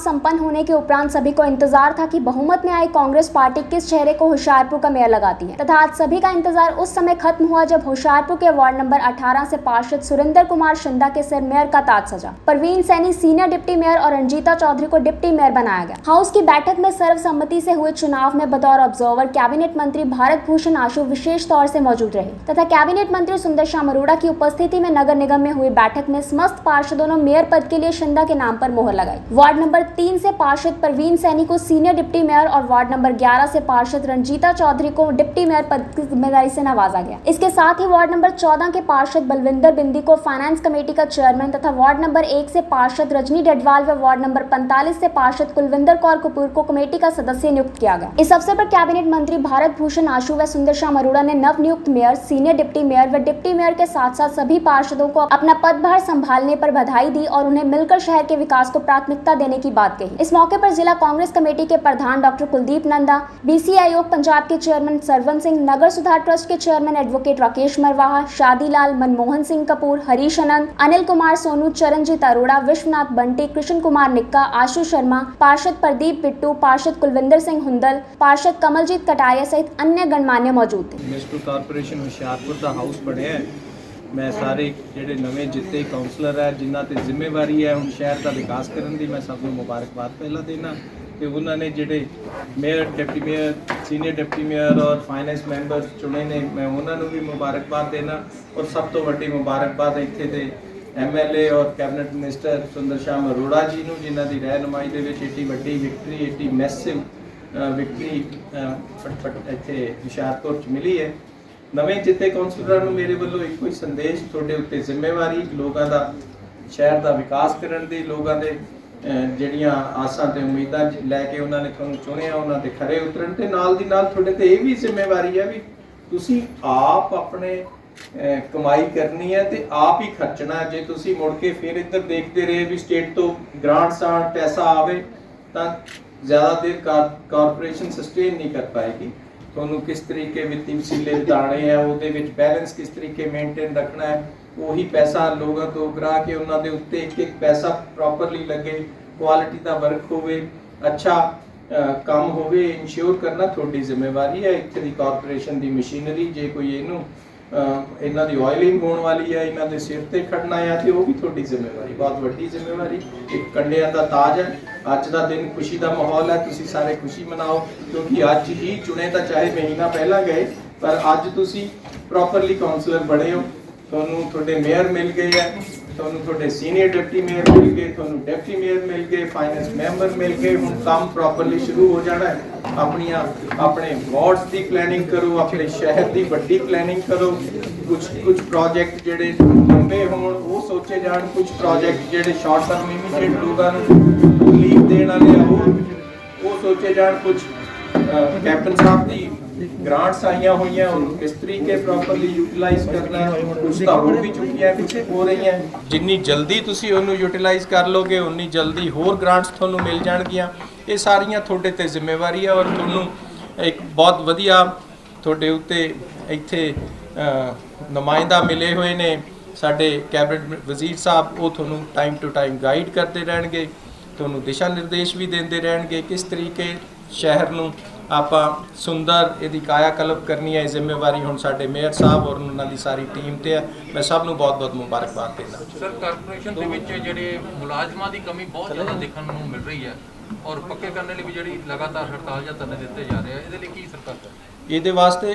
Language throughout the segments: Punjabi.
संपन्न होने के उपरांत सभी को इंतजार था कि बहुमत में आई कांग्रेस पार्टी किस चेहरे को होशियारपुर का मेयर लगाती है, तथा आज सभी का इंतजार उस समय खत्म हुआ जब होशियारपुर के वार्ड नंबर 18 से पार्षद सुरेंद्र कुमार शिंदा के सिर मेयर का ताज सजा। Parveen Saini senior deputy mayor और रंजीता चौधरी को डिप्टी मेयर बनाया गया। हाउस की बैठक में सर्वसम्मति से हुए चुनाव में बतौर ऑब्जर्वर कैबिनेट मंत्री भारत भूषण आशु विशेष तौर से मौजूद रहे तथा कैबिनेट मंत्री सुंदर श्याम अरोड़ा की उपस्थिति में नगर निगम में हुई बैठक में समस्त पार्षदों ने मेयर पद के लिए शिंदा के नाम पर मोहर लगाई। वार्ड नंबर 3 से पार्षद परवीन सैनी को सीनियर डिप्टी मेयर और वार्ड नंबर 11 से पार्षद रंजीता चौधरी को डिप्टी मेयर पद की जिम्मेदारी से नवाजा गया। इसके साथ ही वार्ड नंबर 14 के पार्षद बलविंदर बिंदी को फाइनेंस कमेटी का चेयरमैन तथा वार्ड नंबर 1 से पार्षद रजनी डडवाल व वार्ड नंबर 45 से पार्षद कुलविंदर कौर कपूर को कमेटी का सदस्य नियुक्त किया गया। इस अवसर पर कैबिनेट मंत्री भारत भूषण आशु व सुंदर श्याम अरोड़ा ने नव नियुक्त मेयर, सीनियर डिप्टी मेयर व डिप्टी मेयर के साथ साथ सभी पार्षदों को अपना पदभार संभालने पर बधाई दी और उन्हें मिलकर शहर के विकास को प्राथमिकता देने की बात कही। इस मौके पर जिला कांग्रेस कमेटी के प्रधान डॉक्टर कुलदीप नंदा, बीसी आयोग पंजाब के चेयरमैन सरवन सिंह, नगर सुधार ट्रस्ट के चेयरमैन एडवोकेट राकेश मरवाहा, शादीलाल, मनमोहन सिंह कपूर, हरीश अनंत, अनिल कुमार सोनू, चरणजीत अरोड़ा, विश्वनाथ बंटी, कृष्ण कुमार निक्का, आशु शर्मा, पार्षद प्रदीप बिट्टू, पार्षद कुलविंदर सिंह हुंदल, पार्षद कमलजीत कटारिया सहित अन्य गणमान्य मौजूद थे। म्युनिसिपल कारपोरेशन होशियारपुर का हाउस बढ़िया है। मैं सारे ਜਿਹੜੇ ਨਵੇਂ ਜਿੱਤੇ ਕਾਉਂਸਲਰ ਹੈ ਜਿਨ੍ਹਾਂ ਤੇ ਜ਼ਿੰਮੇਵਾਰੀ ਹੈ ਹੁਣ ਸ਼ਹਿਰ ਦਾ ਵਿਕਾਸ ਕਰਨ ਦੀ ਮੈਂ ਸਭ ਨੂੰ ਮੁਬਾਰਕਬਾਦ ਪਹਿਲਾਂ ਦੇਣਾ ਤੇ ਉਹਨਾਂ ਨੇ ਜਿਹੜੇ mayor, deputy mayor, senior deputy mayor ਔਰ ਫਾਈਨੈਂਸ ਮੈਂਬਰ ਚੁਣੇ ਨੇ ਮੈਂ ਉਹਨਾਂ ਨੂੰ ਵੀ ਮੁਬਾਰਕਬਾਦ ਦੇਣਾ ਔਰ ਸਭ ਤੋਂ ਵੱਡੀ ਮੁਬਾਰਕਬਾਦ ਇੱਥੇ ਦੇ ਐਮਐਲਏ ਔਰ ਕੈਬਨਿਟ ਮਿਨਿਸਟਰ ਸੁੰਦਰ ਸ਼ਾਮ ਅਰੋੜਾ ਜੀ ਨੂੰ ਜਿਨ੍ਹਾਂ ਦੀ ਰਹਿਨੁਮਾਈ ਦੇ ਵਿੱਚ ਏਡੀ ਵੱਡੀ ਵਿਕਟਰੀ, ਏਡੀ ਮੈਸਿਵ ਵਿਕਟਰੀ ਇੱਥੇ ਹੁਸ਼ਿਆਰਪੁਰ 'ਚ ਮਿਲੀ ਹੈ। ਨਵੇਂ ਜਿੱਤੇ ਕੌਂਸਲਰਾਂ ਨੂੰ ਮੇਰੇ ਵੱਲੋਂ ਇੱਕੋ ਹੀ ਸੰਦੇਸ਼, ਤੁਹਾਡੇ ਉੱਤੇ ਜ਼ਿੰਮੇਵਾਰੀ ਲੋਕਾਂ ਦਾ, ਸ਼ਹਿਰ ਦਾ ਵਿਕਾਸ ਕਰਨ ਦੀ, ਲੋਕਾਂ ਦੇ ਜਿਹੜੀਆਂ ਆਸਾਂ ਤੇ ਉਮੀਦਾਂ ਲੈ ਕੇ ਉਹਨਾਂ ਨੇ ਤੁਹਾਨੂੰ ਚੁਣਿਆ ਉਹਨਾਂ ਤੇ ਖਰੇ ਉਤਰਨ ਤੇ ਨਾਲ ਦੀ ਨਾਲ ਤੁਹਾਡੇ ਤੇ ਇਹ ਵੀ ਜ਼ਿੰਮੇਵਾਰੀ ਹੈ ਵੀ ਤੁਸੀਂ ਆਪ ਆਪਣੇ ਕਮਾਈ ਕਰਨੀ ਹੈ ਤੇ ਆਪ ਹੀ ਖਰਚਣਾ। ਜੇ ਤੁਸੀਂ ਮੁੜ ਕੇ ਫਿਰ ਇੱਧਰ ਦੇਖਦੇ ਰਹੇ ਵੀ ਸਟੇਟ ਤੋਂ ਗ੍ਰਾਂਟਸ ਆਣ, ਪੈਸਾ ਆਵੇ ਤਾਂ ਜ਼ਿਆਦਾ ਦੇਰ ਕਾਰਪੋਰੇਸ਼ਨ ਸਸਟੇਨ ਨਹੀਂ ਕਰ ਪਾਏਗੀ। ਤੁਹਾਨੂੰ ਕਿਸ ਤਰੀਕੇ ਵਿੱਤੀ ਵਸੀਲੇ ਵਧਾਣੇ ਆ, ਉਹਦੇ ਵਿੱਚ ਬੈਲੈਂਸ ਕਿਸ ਤਰੀਕੇ ਮੇਨਟੇਨ ਰੱਖਣਾ ਹੈ, ਉਹੀ ਪੈਸਾ ਲੋਕਾਂ ਤੋਂ ਉਗਰਾ ਕੇ ਉਹਨਾਂ ਦੇ ਉੱਤੇ ਇੱਕ ਇੱਕ ਪੈਸਾ ਪ੍ਰੋਪਰਲੀ ਲੱਗੇ, ਕੁਆਲਿਟੀ ਦਾ ਵਰਕ ਹੋਵੇ, ਅੱਛਾ ਕੰਮ ਹੋਵੇ, ਇੰਸ਼ੋਰ ਕਰਨਾ ਤੁਹਾਡੀ ਜ਼ਿੰਮੇਵਾਰੀ ਹੈ। ਇੱਥੇ ਦੀ ਕਾਰਪੋਰੇਸ਼ਨ ਦੀ ਮਸ਼ੀਨਰੀ ਜੇ ਕੋਈ ਇਹਨੂੰ ਇਹਨਾਂ ਦੀ ਆਇਲਿੰਗ ਹੋਣ ਵਾਲੀ ਹੈ, ਇਹਨਾਂ ਦੇ ਸਿਰ ਤੇ ਖੜਨਾ ਹੈ ਤੇ ਉਹ ਵੀ ਤੁਹਾਡੀ ਜ਼ਿੰਮੇਵਾਰੀ, ਬਹੁਤ ਵੱਡੀ ਜ਼ਿੰਮੇਵਾਰੀ। ਇੱਕ ਕੰਡਿਆਂ ਦਾ ਤਾਜ ਹੈ। ਅੱਜ ਦਾ ਦਿਨ ਖੁਸ਼ੀ ਦਾ ਮਾਹੌਲ ਹੈ, ਤੁਸੀਂ ਸਾਰੇ ਖੁਸ਼ੀ ਮਨਾਓ ਕਿਉਂਕਿ ਅੱਜ ਹੀ ਚੁਣੇ ਤਾਂ ਚਾਹੇ ਮਹੀਨਾ ਪਹਿਲਾਂ ਗਏ ਪਰ ਅੱਜ ਤੁਸੀਂ ਪ੍ਰੋਪਰਲੀ ਕਾਉਂਸਲਰ ਬਣੇ ਹੋ। ਤੁਹਾਨੂੰ ਤੁਹਾਡੇ ਮੇਅਰ ਮਿਲ ਗਏ ਹੈ, ਤੁਹਾਨੂੰ ਤੁਹਾਡੇ ਸੀਨੀਅਰ ਡਿਪਟੀ ਮੇਅਰ ਮਿਲ ਗਏ, ਤੁਹਾਨੂੰ ਡਿਪਟੀ ਮੇਅਰ ਮਿਲ ਗਏ, ਫਾਈਨੈਂਸ ਮੈਂਬਰ ਮਿਲ ਗਏ। ਹੁਣ ਕੰਮ ਪ੍ਰੋਪਰਲੀ ਸ਼ੁਰੂ ਹੋ ਜਾਣਾ ਹੈ। ਆਪਣੇ ਵਾਰਡਸ ਦੀ ਪਲੈਨਿੰਗ ਕਰੋ, ਆਪਣੇ ਸ਼ਹਿਰ ਦੀ ਵੱਡੀ ਪਲੈਨਿੰਗ ਕਰੋ। ਕੁਝ ਪ੍ਰੋਜੈਕਟ ਜਿਹੜੇ ਲੰਬੇ ਹੋਣ ਉਹ ਸੋਚੇ ਜਾਣ, ਕੁਝ ਪ੍ਰੋਜੈਕਟ ਜਿਹੜੇ ਸ਼ਾਰਟ ਟਰਮ ਇਮੀਡੀਏਟ ਲੋਕਾਂ ਨੂੰ ਰਿਲੀਫ ਦੇਣ ਵਾਲੇ ਉਹ ਸੋਚੇ ਜਾਣ। ਕੁਝ ਕੈਪਟਨ ਸਾਹਿਬ ਦੀ ग्रांट्स आईया हुई हैं उन्होंने किस तरीके प्रॉपरली यूटिलाइज करना है, कुछ तो हो भी चुकी है, कुछ हो रही हैं। जिन्नी जल्दी तुसी उन्होंने यूटिलाइज कर लोगे उन्नी जल्दी होर ग्रांट्स तुहानू मिल जाणगियां। ये सारियां तुहाडे ते जिम्मेवारी है और तुहानू एक बहुत वधिया तुहाडे उत्ते इत्थे नुमाइंदा मिले हुए ने साडे कैबिनेट वजीर साहब, वो तुहानू टाइम टू टाइम गाइड करते रहणगे, तुहानू दिशा निर्देश भी देंदे रहणगे किस तरीके शहर नू ਆਪਾਂ ਸੁੰਦਰ ਇਹਦੀ ਕਾਇਆ ਕਲਪ ਕਰਨੀ ਹੈ। ਜ਼ਿੰਮੇਵਾਰੀ ਹੁਣ ਸਾਡੇ ਮੇਅਰ ਸਾਹਿਬ ਔਰ ਉਹਨਾਂ ਦੀ ਸਾਰੀ ਟੀਮ ਤੇ ਹੈ। ਮੈਂ ਸਭ ਨੂੰ ਬਹੁਤ-ਬਹੁਤ ਮੁਬਾਰਕਬਾਦ ਦਿੰਦਾ। ਸਰ, ਕਾਰਪੋਰੇਸ਼ਨ ਦੇ ਵਿੱਚ ਜਿਹੜੇ ਮੁਲਾਜ਼ਮਾਂ ਦੀ ਕਮੀ ਬਹੁਤ ਜ਼ਿਆਦਾ ਦੇਖਣ ਨੂੰ ਮਿਲ ਰਹੀ ਹੈ ਔਰ ਪੱਕੇ ਕਰਨ ਲਈ ਵੀ ਜਿਹੜੀ ਲਗਾਤਾਰ ਹੜਤਾਲ ਜਾਂ ਧਰਨੇ ਦਿੱਤੇ ਜਾ ਰਹੇ ਆ, ਇਹਦੇ ਲਈ ਕੀ ਸਰਕਾਰ ਕਰ? ਇਹਦੇ ਵਾਸਤੇ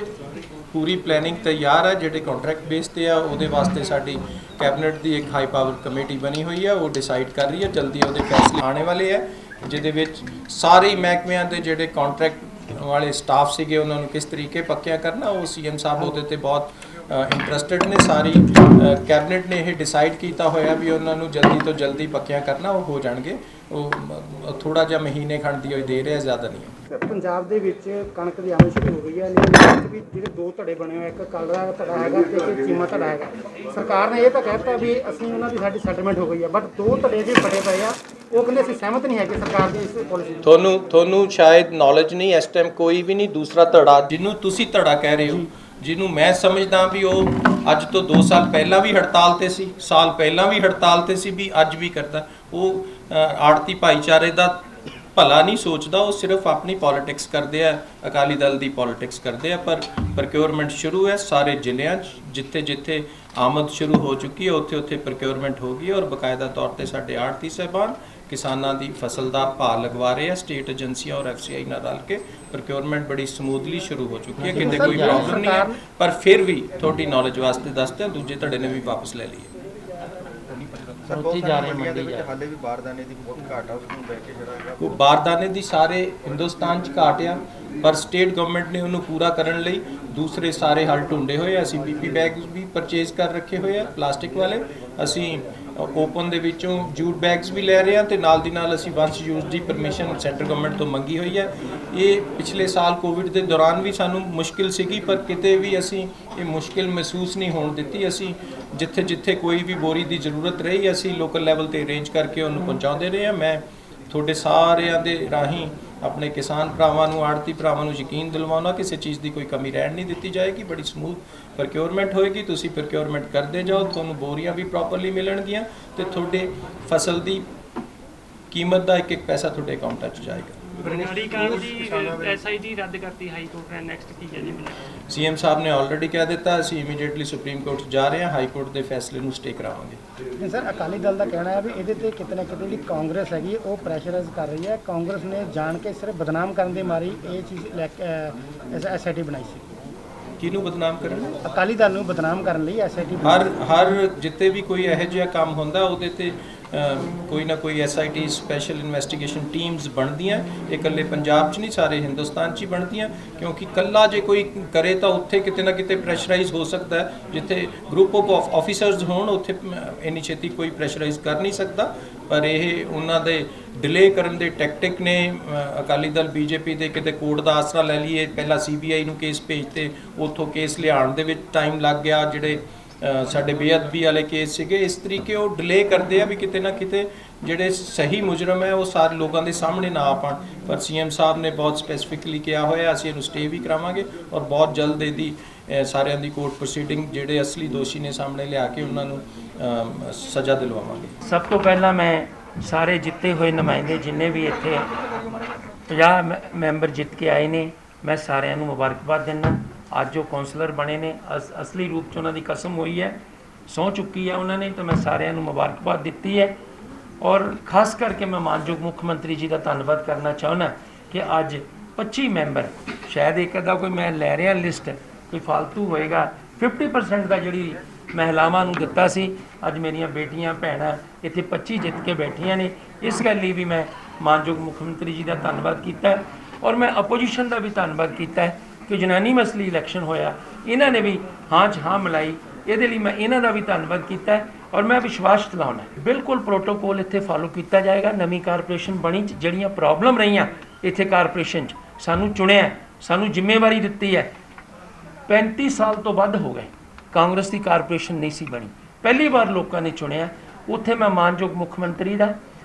ਪੂਰੀ ਪਲੈਨਿੰਗ ਤਿਆਰ ਹੈ। ਜਿਹੜੇ ਕੰਟਰੈਕਟ ਬੇਸ ਤੇ ਆ ਉਹਦੇ ਵਾਸਤੇ ਸਾਡੀ ਕੈਬਨਿਟ ਦੀ ਇੱਕ ਹਾਈ ਪਾਵਰ ਕਮੇਟੀ ਬਣੀ ਹੋਈ ਹੈ, ਉਹ ਡਿਸਾਈਡ ਕਰ ਰਹੀ ਹੈ। ਜਲਦੀ ਉਹਦੇ ਫੈਸਲੇ ਆਉਣੇ ਵਾਲੇ ਹੈ ਜਿਹਦੇ ਵਿੱਚ ਸਾਰੇ ਮਹਿਕਮਿਆਂ ਦੇ ਜਿਹੜੇ ਕੰਟਰੈਕਟ वाले स्टाफ सीगे उन्होंने किस तरीके पक्या करना, वो सीएम साहब होते थे बहुत इंटरस्टेड ने। सारी कैबिनेट ने यह डिसाइड किया होया भी उन्होंने जल्दी तो जल्दी पक्या करना, वो हो जाएंगे। वो थोड़ा जिहा महीने खंड दी होई देर है, ज़्यादा नहीं है। पंजाब दे विच कणक दी आमद शुरू हो गई है, लेकिन भी जिहड़े दो धड़े बने हुए, एक कालरा धड़ा हैगा ते एक चीमा धड़ा हैगा। सरकार ने यह तो कहता भी असीं उन्हां दी साडी सैटलमेंट हो गई है, बट दो धड़े जे बड़े पए आ ਉਹ ਕਹਿੰਦੇ ਅਸੀਂ ਸਹਿਮਤ ਨਹੀਂ ਹੈਗੇ ਸਰਕਾਰ ਦੀ ਇਸ ਪਾਲਿਸੀ। ਤੁਹਾਨੂੰ ਸ਼ਾਇਦ ਨੌਲੇਜ ਨਹੀਂ ਇਸ ਟਾਈਮ ਕੋਈ ਵੀ ਨਹੀਂ ਦੂਸਰਾ ਧੜਾ ਜਿਹਨੂੰ ਤੁਸੀਂ ਧੜਾ ਕਹਿ ਰਹੇ ਹੋ, ਜਿਹਨੂੰ ਮੈਂ ਸਮਝਦਾ ਵੀ ਉਹ ਅੱਜ ਤੋਂ 2 ਸਾਲ ਪਹਿਲਾਂ ਵੀ ਹੜਤਾਲ ਤੇ ਸੀ, ਸਾਲ ਪਹਿਲਾਂ ਵੀ ਹੜਤਾਲ ਤੇ ਸੀ, ਵੀ ਅੱਜ ਵੀ ਕਰਦਾ। ਉਹ ਆੜਤੀ ਭਾਈਚਾਰੇ ਦਾ ਭਲਾ ਨਹੀਂ ਸੋਚਦਾ, ਉਹ ਸਿਰਫ ਆਪਣੀ ਪੋਲਿਟਿਕਸ ਕਰਦੇ ਆ, ਅਕਾਲੀ ਦਲ ਦੀ ਪੋਲਿਟਿਕਸ ਕਰਦੇ ਆ। ਪਰ ਪ੍ਰੋਕਿਉਰਮੈਂਟ ਸ਼ੁਰੂ ਹੈ ਸਾਰੇ ਜ਼ਿਲ੍ਹਿਆਂ 'ਚ, ਜਿੱਥੇ ਜਿੱਥੇ ਆਮਦ ਸ਼ੁਰੂ ਹੋ ਚੁੱਕੀ ਹੈ ਉੱਥੇ ਉੱਥੇ ਪ੍ਰੋਕਿਉਰਮੈਂਟ ਹੋ ਗਈ ਹੈ। ਔਰ ਬਕਾਇਦਾ ਤੌਰ ਤੇ ਸਾਡੇ ਆੜਤੀ ਸਾਹਿਬਾਨ ਕਿਸਾਨਾਂ ਦੀ ਫਸਲ ਦਾ ਭਾਅ ਲਗਵਾ ਰਹੇ ਆ। ਸਟੇਟ ਏਜੰਸੀਆਂ ਔਰ FCI ਨਾਲ ਰਲ ਕੇ ਪ੍ਰੋਕਿਉਰਮੈਂਟ ਬੜੀ ਸਮੂਥਲੀ ਸ਼ੁਰੂ ਹੋ ਚੁੱਕੀ ਹੈ, ਕਿਤੇ ਕੋਈ ਪ੍ਰੋਬਲਮ ਨਹੀਂ ਹੈ। ਪਰ ਫਿਰ ਵੀ ਤੁਹਾਡੀ ਨੌਲੇਜ ਵਾਸਤੇ ਦੱਸਦੇ ਹਾਂ, ਦੂਜੇ ਧੜੇ ਨੇ ਵੀ ਵਾਪਸ ਲੈ ਲਈ ਹੈ। ਸਰ ਬਹੁਤ ਸਾਰੀਆਂ ਮੰਡੀਆਂ ਦੇ ਵਿੱਚ ਹਾਲੇ ਵੀ ਬਾਰਦਾਨੇ ਦੀ ਬਹੁਤ ਘਾਟ ਆ, ਉਸ ਨੂੰ ਲੈ ਕੇ ਜਿਹੜਾ ਹੈਗਾ ਉਹ ਬਾਰਦਾਨੇ ਦੀ ਸਾਰੇ ਹਿੰਦੁਸਤਾਨ 'ਚ ਘਾਟ ਆ, ਪਰ ਸਟੇਟ ਗਵਰਨਮੈਂਟ ਨੇ ਉਹਨੂੰ ਪੂਰਾ ਕਰਨ ਲਈ ਦੂਸਰੇ ਸਾਰੇ ਹੱਲ ਢੂੰਡੇ ਹੋਏ ਆ। ਅਸੀਂ PP ਬੈਗਸ ਵੀ ਪਰਚੇਜ਼ ਕਰ ਰੱਖੇ ਹੋਏ ਆ ਪਲਾਸਟਿਕ ਵਾਲੇ। ਅਸੀਂ ਓਪਨ ਦੇ ਵਿੱਚੋਂ ਜੂਟ ਬੈਗਸ ਵੀ ਲੈ ਰਹੇ ਹਾਂ ਤੇ ਨਾਲ ਦੀ ਨਾਲ ਅਸੀਂ ਵੰਸ ਯੂਜ਼ ਦੀ ਪਰਮਿਸ਼ਨ ਸੈਂਟਰ ਗਵਰਨਮੈਂਟ ਤੋਂ ਮੰਗੀ ਹੋਈ ਹੈ। ਇਹ ਪਿਛਲੇ ਸਾਲ ਕੋਵਿਡ ਦੇ ਦੌਰਾਨ ਵੀ ਸਾਨੂੰ ਮੁਸ਼ਕਿਲ ਸੀਗੀ, ਪਰ ਕਿਤੇ ਵੀ ਅਸੀਂ ਇਹ ਮੁਸ਼ਕਿਲ ਮਹਿਸੂਸ ਨਹੀਂ ਹੋਣ ਦਿੱਤੀ। ਅਸੀਂ ਜਿੱਥੇ ਜਿੱਥੇ ਕੋਈ ਵੀ ਬੋਰੀ ਦੀ ਜ਼ਰੂਰਤ ਰਹੀ ਅਸੀਂ ਲੋਕਲ ਲੈਵਲ ਤੇ ਅਰੇਂਜ ਕਰਕੇ ਉਹਨੂੰ ਪਹੁੰਚਾਉਂਦੇ ਰਹੇ ਹਾਂ। ਮੈਂ ਤੁਹਾਡੇ ਸਾਰਿਆਂ ਦੇ ਰਾਹੀਂ ਆਪਣੇ ਕਿਸਾਨ ਭਰਾਵਾਂ ਨੂੰ, ਆੜਤੀ ਭਰਾਵਾਂ ਨੂੰ ਯਕੀਨ ਦਿਲਵਾਉਣਾ ਕਿਸੇ ਚੀਜ਼ ਦੀ ਕੋਈ ਕਮੀ ਰਹਿਣ ਨਹੀਂ ਦਿੱਤੀ ਜਾਏਗੀ। ਬੜੀ ਸਮੂਥ ਪ੍ਰੋਕਿਉਰਮੈਂਟ ਹੋਏਗੀ। ਤੁਸੀਂ ਪ੍ਰੋਕਿਉਰਮੈਂਟ ਕਰਦੇ ਜਾਓ, ਤੁਹਾਨੂੰ ਬੋਰੀਆਂ ਵੀ ਪ੍ਰੋਪਰਲੀ ਮਿਲਣਗੀਆਂ ਤੇ ਤੁਹਾਡੇ ਫਸਲ ਦੀ ਕੀਮਤ ਦਾ ਇੱਕ ਇੱਕ ਪੈਸਾ ਤੁਹਾਡੇ ਅਕਾਊਂਟਾਂ 'ਚ ਜਾਏਗਾ। ਬਰਨਾਲੀ ਕਾਂਡ ਦੀ SIT ਰੱਦ ਕਰਤੀ ਹਾਈ ਕੋਰਟ ਨੇ, ਨੈਕਸਟ ਕੀ ਹੈ ਜੀ? CM ਸਾਹਿਬ ਨੇ ਆਲਰੇਡੀ ਕਹਿ ਦਿੱਤਾ, ਅਸੀਂ ਇਮੀਡੀਏਟਲੀ ਸੁਪਰੀਮ ਕੋਰਟ ਜਾ ਰਹੇ ਹਾਂ, ਹਾਈ ਕੋਰਟ ਦੇ ਫੈਸਲੇ ਨੂੰ ਸਟੇ ਕਰਾਵਾਂਗੇ। ਸਰ ਅਕਾਲੀ ਦਲ ਦਾ ਕਹਿਣਾ ਹੈ ਵੀ ਇਹਦੇ ਤੇ ਕਿਤੇ ਨਾ ਕਿਤੇ ਜਿਹੜੀ ਕਾਂਗਰਸ ਹੈਗੀ ਉਹ ਪ੍ਰੈਸ਼ਰਾਈਜ਼ ਕਰ ਰਹੀ ਹੈ। ਕਾਂਗਰਸ ਨੇ ਜਾਣ ਕੇ ਸਿਰਫ ਬਦਨਾਮ ਕਰਨ ਦੀ ਮਾਰੀ ਇਹ ਚੀਜ਼ ਲੈ ਕੇ SIT ਬਣਾਈ ਸੀ। ਕਿਹਨੂੰ ਬਦਨਾਮ ਕਰਨ? ਅਕਾਲੀ ਦਲ ਨੂੰ ਬਦਨਾਮ ਕਰਨ ਲਈ SIT ਹਰ ਜਿੱਤੇ ਵੀ ਕੋਈ ਇਹੋ ਜਿਹਾ ਕੰਮ ਹੁੰਦਾ ਉਹਦੇ ਤੇ ਕੋਈ ਨਾ ਕੋਈ SIT ਸਪੈਸ਼ਲ ਇਨਵੈਸਟੀਗੇਸ਼ਨ ਟੀਮਸ ਬਣਦੀਆਂ। ਇਹ ਇਕੱਲੇ ਪੰਜਾਬ 'ਚ ਨਹੀਂ, ਸਾਰੇ ਹਿੰਦੁਸਤਾਨ 'ਚ ਹੀ ਬਣਦੀਆਂ, ਕਿਉਂਕਿ ਇਕੱਲਾ ਜੇ ਕੋਈ ਕਰੇ ਤਾਂ ਉੱਥੇ ਕਿਤੇ ਨਾ ਕਿਤੇ ਪ੍ਰੈਸ਼ਰਾਈਜ਼ ਹੋ ਸਕਦਾ ਹੈ। ਜਿੱਥੇ ਗਰੁੱਪ ਆਫ ਆਫੀਸਰਸ ਹੋਣ ਉੱਥੇ ਇੰਨੀ ਛੇਤੀ ਕੋਈ ਪ੍ਰੈਸ਼ਰਾਈਜ਼ ਕਰ ਨਹੀਂ ਸਕਦਾ। ਪਰ ਇਹ ਉਹਨਾਂ ਦੇ ਡਿਲੇ ਕਰਨ ਦੇ ਟੈਕਟਿਕ ਨੇ। ਅਕਾਲੀ ਦਲ BJP ਦੇ ਕਿਤੇ ਕੋਰਟ ਦਾ ਆਸਰਾ ਲੈ ਲਈਏ, ਪਹਿਲਾਂ CBI ਨੂੰ ਕੇਸ ਭੇਜਤੇ, ਉੱਥੋਂ ਕੇਸ ਲਿਆਉਣ ਦੇ ਵਿੱਚ ਟਾਈਮ ਲੱਗ ਗਿਆ। ਜਿਹੜੇ ਸਾਡੇ ਬੇਅਦਬੀ ਵਾਲੇ ਕੇਸ ਸੀਗੇ, ਇਸ ਤਰੀਕੇ ਉਹ ਡਿਲੇ ਕਰਦੇ ਆ ਵੀ ਕਿਤੇ ਨਾ ਕਿਤੇ ਜਿਹੜੇ ਸਹੀ ਮੁਜਰਮ ਹੈ ਉਹ ਸਾਰੇ ਲੋਕਾਂ ਦੇ ਸਾਹਮਣੇ ਨਾ ਆ ਪਾਉਣ। ਪਰ CM ਸਾਹਿਬ ਨੇ ਬਹੁਤ ਸਪੈਸੀਫਿਕਲੀ ਕਿਹਾ ਹੋਇਆ, ਅਸੀਂ ਇਹਨੂੰ ਸਟੇ ਵੀ ਕਰਾਵਾਂਗੇ ਔਰ ਬਹੁਤ ਜਲਦ ਇਹਦੀ ਸਾਰਿਆਂ ਦੀ ਕੋਰਟ ਪ੍ਰੋਸੀਡਿੰਗ ਜਿਹੜੇ ਅਸਲੀ ਦੋਸ਼ੀ ਨੇ ਸਾਹਮਣੇ ਲਿਆ ਕੇ ਉਹਨਾਂ ਨੂੰ ਸਜ਼ਾ ਦਿਲਵਾਵਾਂਗੇ। ਸਭ ਤੋਂ ਪਹਿਲਾਂ ਮੈਂ ਸਾਰੇ ਜਿੱਤੇ ਹੋਏ ਨੁਮਾਇੰਦੇ ਜਿੰਨੇ ਵੀ ਇੱਥੇ 50 ਮੈਂਬਰ ਜਿੱਤ ਕੇ ਆਏ ਨੇ, ਮੈਂ ਸਾਰਿਆਂ ਨੂੰ ਮੁਬਾਰਕਬਾਦ ਦਿੰਦਾ। ਅੱਜ ਜੋ ਕੌਂਸਲਰ ਬਣੇ ਨੇ ਅਸਲੀ ਰੂਪ 'ਚ ਉਹਨਾਂ ਦੀ ਕਸਮ ਹੋਈ ਹੈ, ਸਹੁੰ ਚੁੱਕੀ ਹੈ ਉਹਨਾਂ ਨੇ, ਤਾਂ ਮੈਂ ਸਾਰਿਆਂ ਨੂੰ ਮੁਬਾਰਕਬਾਦ ਦਿੱਤੀ ਹੈ। ਔਰ ਖਾਸ ਕਰਕੇ ਮੈਂ ਮਾਨਯੋਗ ਮੁੱਖ ਮੰਤਰੀ ਜੀ ਦਾ ਧੰਨਵਾਦ ਕਰਨਾ ਚਾਹੁੰਦਾ ਕਿ ਅੱਜ 25 ਮੈਂਬਰ, ਸ਼ਾਇਦ ਇੱਕ ਅੱਧਾ ਕੋਈ ਮੈਂ ਲੈ ਰਿਹਾ ਲਿਸਟ ਕੋਈ ਫालतू ਹੋਏਗਾ, 50% ਦਾ ਜਿਹੜੀ ਮਹਿਲਾਵਾਂ ਨੂੰ ਦਿੱਤਾ ਸੀ, ਅੱਜ ਮੇਰੀਆਂ ਬੇਟੀਆਂ ਭੈਣਾਂ ਇੱਥੇ 25 ਜਿੱਤ ਕੇ ਬੈਠੀਆਂ ਨੇ। ਇਸ ਗੱਲ ਲਈ ਵੀ ਮੈਂ ਮਾਨਯੋਗ ਮੁੱਖ ਮੰਤਰੀ ਜੀ ਦਾ ਧੰਨਵਾਦ ਕੀਤਾ ਔਰ ਮੈਂ ਅਪੋਜੀਸ਼ਨ ਦਾ ਵੀ ਧੰਨਵਾਦ ਕੀਤਾ ਕਿ ਜਨਾਨੀ ਮਸਲੀ ਇਲੈਕਸ਼ਨ ਹੋਇਆ, ਇਹਨਾਂ ਨੇ ਵੀ ਹਾਂ 'ਚ ਹਾਂ ਮਿਲਾਈ। ਇਹਦੇ ਲਈ ਮੈਂ ਇਹਨਾਂ ਦਾ ਵੀ ਧੰਨਵਾਦ ਕੀਤਾ ਔਰ ਮੈਂ ਵਿਸ਼ਵਾਸ ਦਿਲਾਉਣਾ ਬਿਲਕੁਲ ਪ੍ਰੋਟੋਕੋਲ ਇੱਥੇ ਫਾਲੋ ਕੀਤਾ ਜਾਏਗਾ। ਨਵੀਂ ਕਾਰਪੋਰੇਸ਼ਨ ਬਣੀ, ਜਿਹੜੀਆਂ ਪ੍ਰੋਬਲਮ ਰਹੀਆਂ ਇੱਥੇ ਕਾਰਪੋਰੇਸ਼ਨ 'ਚ, ਸਾਨੂੰ ਚੁਣਿਆ, ਸਾਨੂੰ ਜ਼ਿੰਮੇਵਾਰੀ ਦਿੱਤੀ ਹੈ। 35 ਸਾਲ ਤੋਂ ਵੱਧ ਹੋ ਗਏ ਕਾਂਗਰਸ ਦੀ ਕਾਰਪੋਰੇਸ਼ਨ ਨਹੀਂ ਸੀ ਬਣੀ, ਪਹਿਲੀ ਵਾਰ ਲੋਕਾਂ ਨੇ ਚੁਣਿਆ। ਉੱਥੇ ਮੈਂ ਮਾਨਯੋਗ ਮੁੱਖ ਮੰਤਰੀ ਦਾ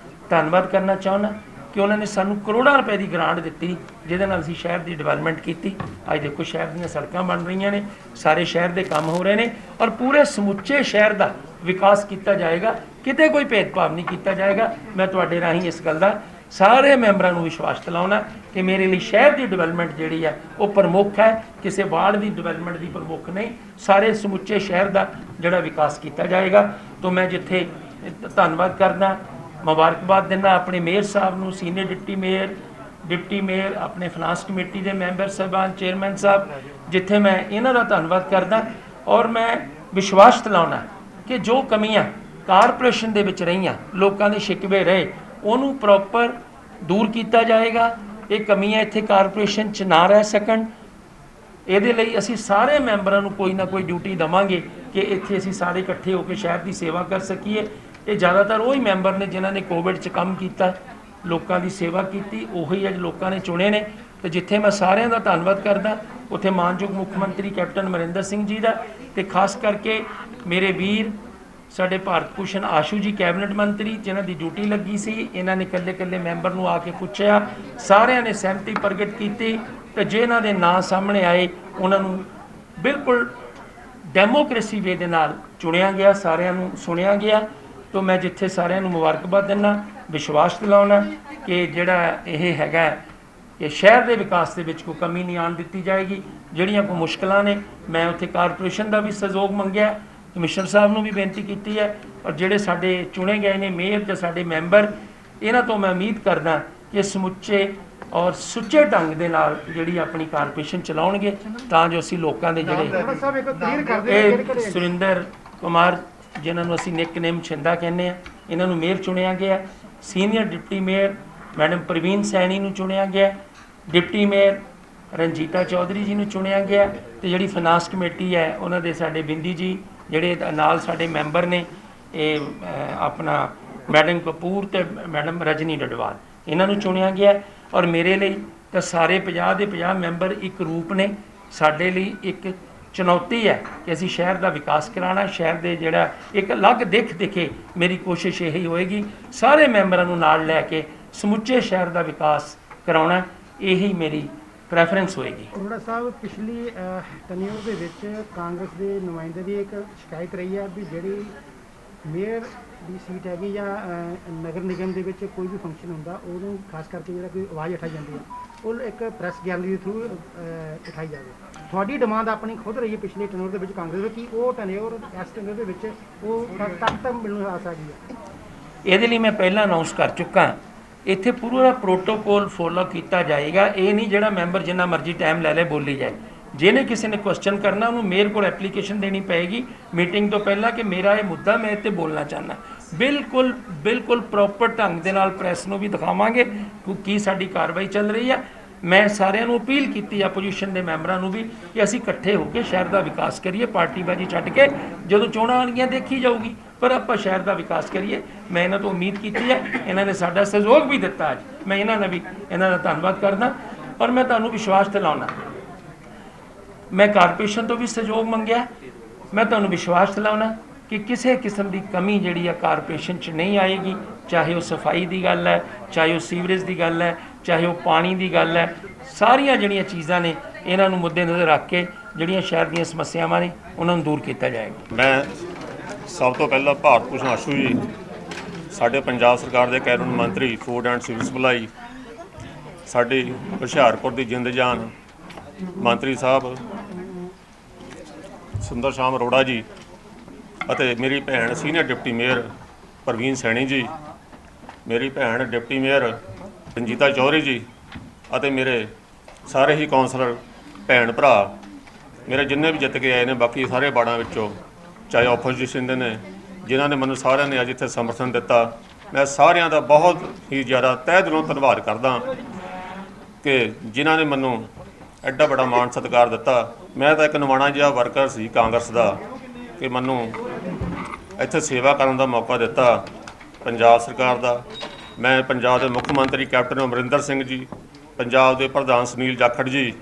ਧੰਨਵਾਦ ਕਰਨਾ ਚਾਹੁੰਦਾ ਕਿ ਉਹਨਾਂ ਨੇ ਸਾਨੂੰ ਕਰੋੜਾਂ ਰੁਪਏ ਦੀ ਗ੍ਰਾਂਟ ਦਿੱਤੀ, ਜਿਹਦੇ ਨਾਲ ਅਸੀਂ ਸ਼ਹਿਰ ਦੀ ਡਿਵੈਲਪਮੈਂਟ ਕੀਤੀ। ਅੱਜ ਦੇਖੋ ਸ਼ਹਿਰ ਦੀਆਂ ਸੜਕਾਂ ਬਣ ਰਹੀਆਂ ਨੇ, ਸਾਰੇ ਸ਼ਹਿਰ ਦੇ ਕੰਮ ਹੋ ਰਹੇ ਨੇ ਔਰ ਪੂਰੇ ਸਮੁੱਚੇ ਸ਼ਹਿਰ ਦਾ ਵਿਕਾਸ ਕੀਤਾ ਜਾਏਗਾ, ਕਿਤੇ ਕੋਈ ਭੇਦਭਾਵ ਨਹੀਂ ਕੀਤਾ ਜਾਏਗਾ। ਮੈਂ ਤੁਹਾਡੇ ਰਾਹੀਂ ਇਸ ਗੱਲ ਦਾ ਸਾਰੇ ਮੈਂਬਰਾਂ ਨੂੰ ਵਿਸ਼ਵਾਸ ਦਿਲਾਉਣਾ ਕਿ ਮੇਰੇ ਲਈ ਸ਼ਹਿਰ ਦੀ ਡਿਵੈਲਪਮੈਂਟ ਜਿਹੜੀ ਹੈ ਉਹ ਪ੍ਰਮੁੱਖ ਹੈ, ਕਿਸੇ ਵਾਰਡ ਦੀ ਡਿਵੈਲਪਮੈਂਟ ਦੀ ਪ੍ਰਮੁੱਖ ਨਹੀਂ। ਸਾਰੇ ਸਮੁੱਚੇ ਸ਼ਹਿਰ ਦਾ ਜਿਹੜਾ ਵਿਕਾਸ ਕੀਤਾ ਜਾਏਗਾ। ਤਾਂ ਮੈਂ ਜਿੱਥੇ ਧੰਨਵਾਦ ਕਰਦਾ, ਮੁਬਾਰਕਬਾਦ ਦਿੰਦਾ ਆਪਣੇ ਮੇਅਰ ਸਾਹਿਬ ਨੂੰ, ਸੀਨੀਅਰ ਡਿਪਟੀ ਮੇਅਰ, ਆਪਣੇ ਫਾਈਨਾਂਸ ਕਮੇਟੀ ਦੇ ਮੈਂਬਰ ਸਾਹਿਬਾਨ, ਚੇਅਰਮੈਨ ਸਾਹਿਬ, ਜਿੱਥੇ ਮੈਂ ਇਹਨਾਂ ਦਾ ਧੰਨਵਾਦ ਕਰਦਾ ਔਰ ਮੈਂ ਵਿਸ਼ਵਾਸ ਦਿਲਾਉਣਾ ਕਿ ਜੋ ਕਮੀਆਂ ਕਾਰਪੋਰੇਸ਼ਨ ਦੇ ਵਿੱਚ ਰਹੀਆਂ, ਲੋਕਾਂ ਦੇ ਸ਼ਿਕਵੇ ਰਹੇ, ਉਹਨੂੰ ਪ੍ਰੋਪਰ ਦੂਰ ਕੀਤਾ ਜਾਏਗਾ। ਇਹ ਕਮੀਆਂ ਇੱਥੇ ਕਾਰਪੋਰੇਸ਼ਨ 'ਚ ਨਾ ਰਹਿ ਸਕਣ, ਇਹਦੇ ਲਈ ਅਸੀਂ ਸਾਰੇ ਮੈਂਬਰਾਂ ਨੂੰ ਕੋਈ ਨਾ ਕੋਈ ਡਿਊਟੀ ਦੇਵਾਂਗੇ ਕਿ ਇੱਥੇ ਅਸੀਂ ਸਾਰੇ ਇਕੱਠੇ ਹੋ ਕੇ ਸ਼ਹਿਰ ਦੀ ਸੇਵਾ ਕਰ ਸਕੀਏ। ਇਹ ਜ਼ਿਆਦਾਤਰ ਉਹੀ ਮੈਂਬਰ ਨੇ ਜਿਨ੍ਹਾਂ ਨੇ ਕੋਵਿਡ 'ਚ ਕੰਮ ਕੀਤਾ, ਲੋਕਾਂ ਦੀ ਸੇਵਾ ਕੀਤੀ, ਉਹੀ ਅੱਜ ਲੋਕਾਂ ਨੇ ਚੁਣੇ ਨੇ। ਤੇ ਜਿੱਥੇ ਮੈਂ ਸਾਰਿਆਂ ਦਾ ਧੰਨਵਾਦ ਕਰਦਾ, ਉੱਥੇ ਮਾਨਯੋਗ ਮੁੱਖ ਮੰਤਰੀ ਕੈਪਟਨ ਅਮਰਿੰਦਰ ਸਿੰਘ ਜੀ ਦਾ, ਤੇ ਖਾਸ ਕਰਕੇ ਮੇਰੇ ਵੀਰ ਸਾਡੇ ਭਾਰਤ ਭੂਸ਼ਣ ਆਸ਼ੂ ਜੀ ਕੈਬਨਿਟ ਮੰਤਰੀ, ਜਿਨ੍ਹਾਂ ਦੀ ਡਿਊਟੀ ਲੱਗੀ ਸੀ। ਇਹਨਾਂ ਨੇ ਇਕੱਲੇ ਮੈਂਬਰ ਨੂੰ ਆ ਕੇ ਪੁੱਛਿਆ, ਸਾਰਿਆਂ ਨੇ ਸਹਿਮਤੀ ਪ੍ਰਗਟ ਕੀਤੀ ਤੇ ਜੇ ਇਹਨਾਂ ਦੇ ਨਾਂ ਸਾਹਮਣੇ ਆਏ ਉਹਨਾਂ ਨੂੰ ਬਿਲਕੁਲ ਡੈਮੋਕ੍ਰੇਸੀ ਵੇ ਦੇ ਨਾਲ ਚੁਣਿਆ ਗਿਆ, ਸਾਰਿਆਂ ਨੂੰ ਸੁਣਿਆ ਗਿਆ। ਤੋਂ ਮੈਂ ਜਿੱਥੇ ਸਾਰਿਆਂ ਨੂੰ ਮੁਬਾਰਕਬਾਦ ਦਿੰਦਾ, ਵਿਸ਼ਵਾਸ ਦਿਲਾਉਣਾ ਕਿ ਜਿਹੜਾ ਇਹ ਹੈਗਾ ਕਿ ਸ਼ਹਿਰ ਦੇ ਵਿਕਾਸ ਦੇ ਵਿੱਚ ਕੋਈ ਕਮੀ ਨਹੀਂ ਆਉਣ ਦਿੱਤੀ ਜਾਏਗੀ। ਜਿਹੜੀਆਂ ਕੋਈ ਮੁਸ਼ਕਲਾਂ ਨੇ, ਮੈਂ ਉੱਥੇ ਕਾਰਪੋਰੇਸ਼ਨ ਦਾ ਵੀ ਸਹਿਯੋਗ ਮੰਗਿਆ, ਕਮਿਸ਼ਨਰ ਸਾਹਿਬ ਨੂੰ ਵੀ ਬੇਨਤੀ ਕੀਤੀ ਹੈ, ਔਰ ਜਿਹੜੇ ਸਾਡੇ ਚੁਣੇ ਗਏ ਨੇ ਮੇਅਰ ਜਾਂ ਸਾਡੇ ਮੈਂਬਰ, ਇਹਨਾਂ ਤੋਂ ਮੈਂ ਉਮੀਦ ਕਰਦਾ ਕਿ ਸਮੁੱਚੇ ਔਰ ਸੁੱਚੇ ਢੰਗ ਦੇ ਨਾਲ ਜਿਹੜੀ ਆਪਣੀ ਕਾਰਪੋਰੇਸ਼ਨ ਚਲਾਉਣਗੇ, ਤਾਂ ਜੋ ਅਸੀਂ ਲੋਕਾਂ ਦੇ ਜਿਹੜੇ ਸਾਹਿਬ ਇੱਕ ਕਲੀਅਰ ਕਰਦੇ ਇਹ ਸੁਰਿੰਦਰ ਕੁਮਾਰ, ਜਿਨ੍ਹਾਂ ਨੂੰ ਅਸੀਂ ਨਿਕਨੇਮ ਛਿੰਦਾ ਕਹਿੰਦੇ ਆ, ਇਹਨਾਂ ਨੂੰ ਮੇਅਰ ਚੁਣਿਆ ਗਿਆ। Senior deputy mayor madam Praveen Saini ਨੂੰ ਚੁਣਿਆ ਗਿਆ। ਡਿਪਟੀ ਮੇਅਰ ਰਣਜੀਤਾ ਚੌਧਰੀ ਜੀ ਨੂੰ ਚੁਣਿਆ ਗਿਆ। ਤੇ ਜਿਹੜੀ ਫਾਈਨਾਂਸ ਕਮੇਟੀ ਹੈ ਉਹਨਾਂ ਦੇ ਸਾਡੇ ਬਿੰਦੀ ਜੀ, ਜਿਹੜੇ ਨਾਲ ਸਾਡੇ ਮੈਂਬਰ ਨੇ, ਇਹ ਆਪਣਾ ਮੈਡਮ ਕਪੂਰ ਤੇ ਮੈਡਮ ਰਜਨੀ ਡਡਵਾਲ, ਇਹਨਾਂ ਨੂੰ ਚੁਣਿਆ ਗਿਆ। ਔਰ ਮੇਰੇ ਲਈ ਤਾਂ ਸਾਰੇ 50 ਦੇ 50 ਮੈਂਬਰ ਇੱਕ ਰੂਪ ਨੇ। ਸਾਡੇ ਲਈ ਇੱਕ ਚੁਣੌਤੀ ਹੈ ਕਿ ਅਸੀਂ ਸ਼ਹਿਰ ਦਾ ਵਿਕਾਸ ਕਰਾਉਣਾ, ਸ਼ਹਿਰ ਦੇ ਜਿਹੜਾ ਇੱਕ ਅਲੱਗ ਦਿੱਖ ਦਿਖੇ। ਮੇਰੀ ਕੋਸ਼ਿਸ਼ ਇਹੀ ਹੋਏਗੀ ਸਾਰੇ ਮੈਂਬਰਾਂ ਨੂੰ ਨਾਲ ਲੈ ਕੇ ਸਮੁੱਚੇ ਸ਼ਹਿਰ ਦਾ ਵਿਕਾਸ ਕਰਾਉਣਾ, ਇਹੀ ਮੇਰੀ ਪ੍ਰੈਫਰੈਂਸ ਹੋਏਗੀ। ਅਰੋੜਾ ਸਾਹਿਬ, ਪਿਛਲੀ ਟੈਨਿਓਰ ਦੇ ਵਿੱਚ ਕਾਂਗਰਸ ਦੇ ਨੁਮਾਇੰਦੇ ਦੀ ਇੱਕ ਸ਼ਿਕਾਇਤ ਰਹੀ ਹੈ ਵੀ ਜਿਹੜੀ ਮੇਅਰ ਦੀ ਸੀਟ ਹੈਗੀ ਜਾਂ ਨਗਰ ਨਿਗਮ ਦੇ ਵਿੱਚ ਕੋਈ ਵੀ ਫੰਕਸ਼ਨ ਹੁੰਦਾ, ਉਹਨੂੰ ਖਾਸ ਕਰਕੇ ਜਿਹੜਾ ਕੋਈ ਆਵਾਜ਼ ਉਠਾਈ ਜਾਂਦੀ ਹੈ, ਉਹ ਇੱਕ ਪ੍ਰੈਸ ਗੈਲਰੀ ਦੇ ਥਰੂ ਉਠਾਈ ਜਾਵੇ। ਤੁਹਾਡੀ ਡਿਮਾਂਡ ਆਪਣੀ ਖੁਦ ਰਹੀ ਹੈ ਪਿਛਲੇ ਟੈਨਿਓਰ ਦੇ ਵਿੱਚ ਕਾਂਗਰਸ ਦੇ, ਕਿ ਉਹ ਟੈਨਿਓਰ ਇਸ ਟੈਨਿਓਰ ਦੇ ਵਿੱਚ ਉਹ ਤੱਕ ਮਿਲਣ ਆ ਸਕਦੀ ਹੈ? ਇਹਦੇ ਲਈ ਮੈਂ ਪਹਿਲਾਂ ਅਨਾਉਂਸ ਕਰ ਚੁੱਕਾ, ਇੱਥੇ ਪੂਰਾ ਪ੍ਰੋਟੋਕੋਲ ਫੋਲੋ ਕੀਤਾ ਜਾਏਗਾ। ਇਹ ਨਹੀਂ ਜਿਹੜਾ ਮੈਂਬਰ ਜਿੰਨਾ ਮਰਜ਼ੀ ਟਾਈਮ ਲੈ ਲੈ ਬੋਲੀ ਜਾਏ। ਜਿਹਨੇ ਕਿਸੇ ਨੇ ਕੁਐਸਚਨ ਕਰਨਾ, ਉਹਨੂੰ ਮੇਰੇ ਕੋਲ ਐਪਲੀਕੇਸ਼ਨ ਦੇਣੀ ਪਏਗੀ ਮੀਟਿੰਗ ਤੋਂ ਪਹਿਲਾਂ ਕਿ ਮੇਰਾ ਇਹ ਮੁੱਦਾ ਮੈਂ ਇੱਥੇ ਬੋਲਣਾ ਚਾਹੁੰਦਾ। ਬਿਲਕੁਲ ਪ੍ਰੋਪਰ ਢੰਗ ਦੇ ਨਾਲ ਪ੍ਰੈਸ ਨੂੰ ਵੀ ਦਿਖਾਵਾਂਗੇ ਕੀ ਸਾਡੀ ਕਾਰਵਾਈ ਚੱਲ ਰਹੀ ਹੈ। ਮੈਂ ਸਾਰਿਆਂ ਨੂੰ ਅਪੀਲ ਕੀਤੀ, ਆਪੋਜੀਸ਼ਨ ਦੇ ਮੈਂਬਰਾਂ ਨੂੰ ਵੀ, ਕਿ ਅਸੀਂ ਇਕੱਠੇ ਹੋ ਕੇ ਸ਼ਹਿਰ ਦਾ ਵਿਕਾਸ ਕਰੀਏ, ਪਾਰਟੀਬਾਜ਼ੀ ਛੱਡ ਕੇ। ਜਦੋਂ ਚੋਣਾਂ ਆਉਣਗੀਆਂ ਦੇਖੀ ਜਾਊਗੀ, ਪਰ ਆਪਾਂ ਸ਼ਹਿਰ ਦਾ ਵਿਕਾਸ ਕਰੀਏ। ਮੈਂ ਇਹਨਾਂ ਤੋਂ ਉਮੀਦ ਕੀਤੀ ਹੈ, ਇਹਨਾਂ ਨੇ ਸਾਡਾ ਸਹਿਯੋਗ ਵੀ ਦਿੱਤਾ। ਅੱਜ ਮੈਂ ਇਹਨਾਂ ਦਾ ਧੰਨਵਾਦ ਕਰਦਾ। ਔਰ ਮੈਂ ਤੁਹਾਨੂੰ ਵਿਸ਼ਵਾਸ ਦਿਲਾਉਣਾ, ਮੈਂ ਕਾਰਪੋਰੇਸ਼ਨ ਤੋਂ ਵੀ ਸਹਿਯੋਗ ਮੰਗਿਆ। ਮੈਂ ਤੁਹਾਨੂੰ ਵਿਸ਼ਵਾਸ ਦਿਲਾਉਣਾ ਕਿ ਕਿਸੇ ਕਿਸਮ ਦੀ ਕਮੀ ਜਿਹੜੀ ਆ ਕਾਰਪੋਰੇਸ਼ਨ 'ਚ ਨਹੀਂ ਆਏਗੀ, ਚਾਹੇ ਉਹ ਸਫਾਈ ਦੀ ਗੱਲ ਹੈ, ਚਾਹੇ ਉਹ ਸੀਵਰੇਜ ਦੀ ਗੱਲ ਹੈ, ਚਾਹੇ ਉਹ ਪਾਣੀ ਦੀ ਗੱਲ ਹੈ। ਸਾਰੀਆਂ ਜਿਹੜੀਆਂ ਚੀਜ਼ਾਂ ਨੇ, ਇਹਨਾਂ ਨੂੰ ਮੁੱਦੇ ਨਜ਼ਰ ਰੱਖ ਕੇ ਜਿਹੜੀਆਂ ਸ਼ਹਿਰ ਦੀਆਂ ਸਮੱਸਿਆਵਾਂ ਨੇ, ਉਹਨਾਂ ਨੂੰ ਦੂਰ ਕੀਤਾ ਜਾਏਗਾ। ਮੈਂ ਸਭ ਤੋਂ ਪਹਿਲਾਂ ਭਾਰਤ ਭੂਸ਼ਣ ਆਸ਼ੂ ਜੀ, ਸਾਡੇ ਪੰਜਾਬ ਸਰਕਾਰ ਦੇ ਕੈਬਨਿਟ ਮੰਤਰੀ ਫੂਡ ਐਂਡ ਸਿਵਲ ਸਪਲਾਈ, ਸਾਡੇ ਹੁਸ਼ਿਆਰਪੁਰ ਦੀ ਜਿੰਦ ਜਾਨ ਮੰਤਰੀ ਸਾਹਿਬ ਸੁੰਦਰ ਸ਼ਾਮ ਅਰੋੜਾ ਜੀ, ਅਤੇ ਮੇਰੀ ਭੈਣ senior deputy mayor Praveen Saini ji, ਮੇਰੀ ਭੈਣ ਡਿਪਟੀ ਮੇਅਰ ਰਣਜੀਤਾ ਚੌਧਰੀ ਜੀ, ਅਤੇ ਮੇਰੇ ਸਾਰੇ ਹੀ ਕੌਂਸਲਰ ਭੈਣ ਭਰਾ, ਮੇਰੇ ਜਿੰਨੇ ਵੀ ਜਿੱਤ ਕੇ ਆਏ ਨੇ ਬਾਕੀ ਸਾਰੇ ਵਾਰਡਾਂ ਵਿੱਚੋਂ, ਚਾਹੇ ਆਪੋਜੀਸ਼ਨ ਦੇ ਨੇ, ਜਿਨ੍ਹਾਂ ਨੇ ਮੈਨੂੰ ਸਾਰਿਆਂ ਨੇ ਅੱਜ ਇੱਥੇ ਸਮਰਥਨ ਦਿੱਤਾ। ਮੈਂ ਸਾਰਿਆਂ ਦਾ ਬਹੁਤ ਹੀ ਜ਼ਿਆਦਾ ਤਹਿ ਦਿਲੋਂ ਧੰਨਵਾਦ ਕਰਦਾ ਕਿ ਜਿਨ੍ਹਾਂ ਨੇ ਮੈਨੂੰ ਐਡਾ ਬੜਾ ਮਾਣ ਸਤਿਕਾਰ ਦਿੱਤਾ। ਮੈਂ ਤਾਂ ਇੱਕ ਨਵਾਣਾ ਜਿਹਾ ਵਰਕਰ ਸੀ ਕਾਂਗਰਸ ਦਾ, ਕਿ ਮੈਨੂੰ ਇੱਥੇ ਸੇਵਾ ਕਰਨ ਦਾ ਮੌਕਾ ਦਿੱਤਾ ਪੰਜਾਬ ਸਰਕਾਰ ਦਾ। ਮੈਂ ਪੰਜਾਬ ਦੇ ਮੁੱਖ ਮੰਤਰੀ ਕੈਪਟਨ ਅਮਰਿੰਦਰ ਸਿੰਘ ਜੀ, ਪੰਜਾਬ ਦੇ ਪ੍ਰਧਾਨ ਸੁਨੀਲ ਜਾਖੜ ਜੀ,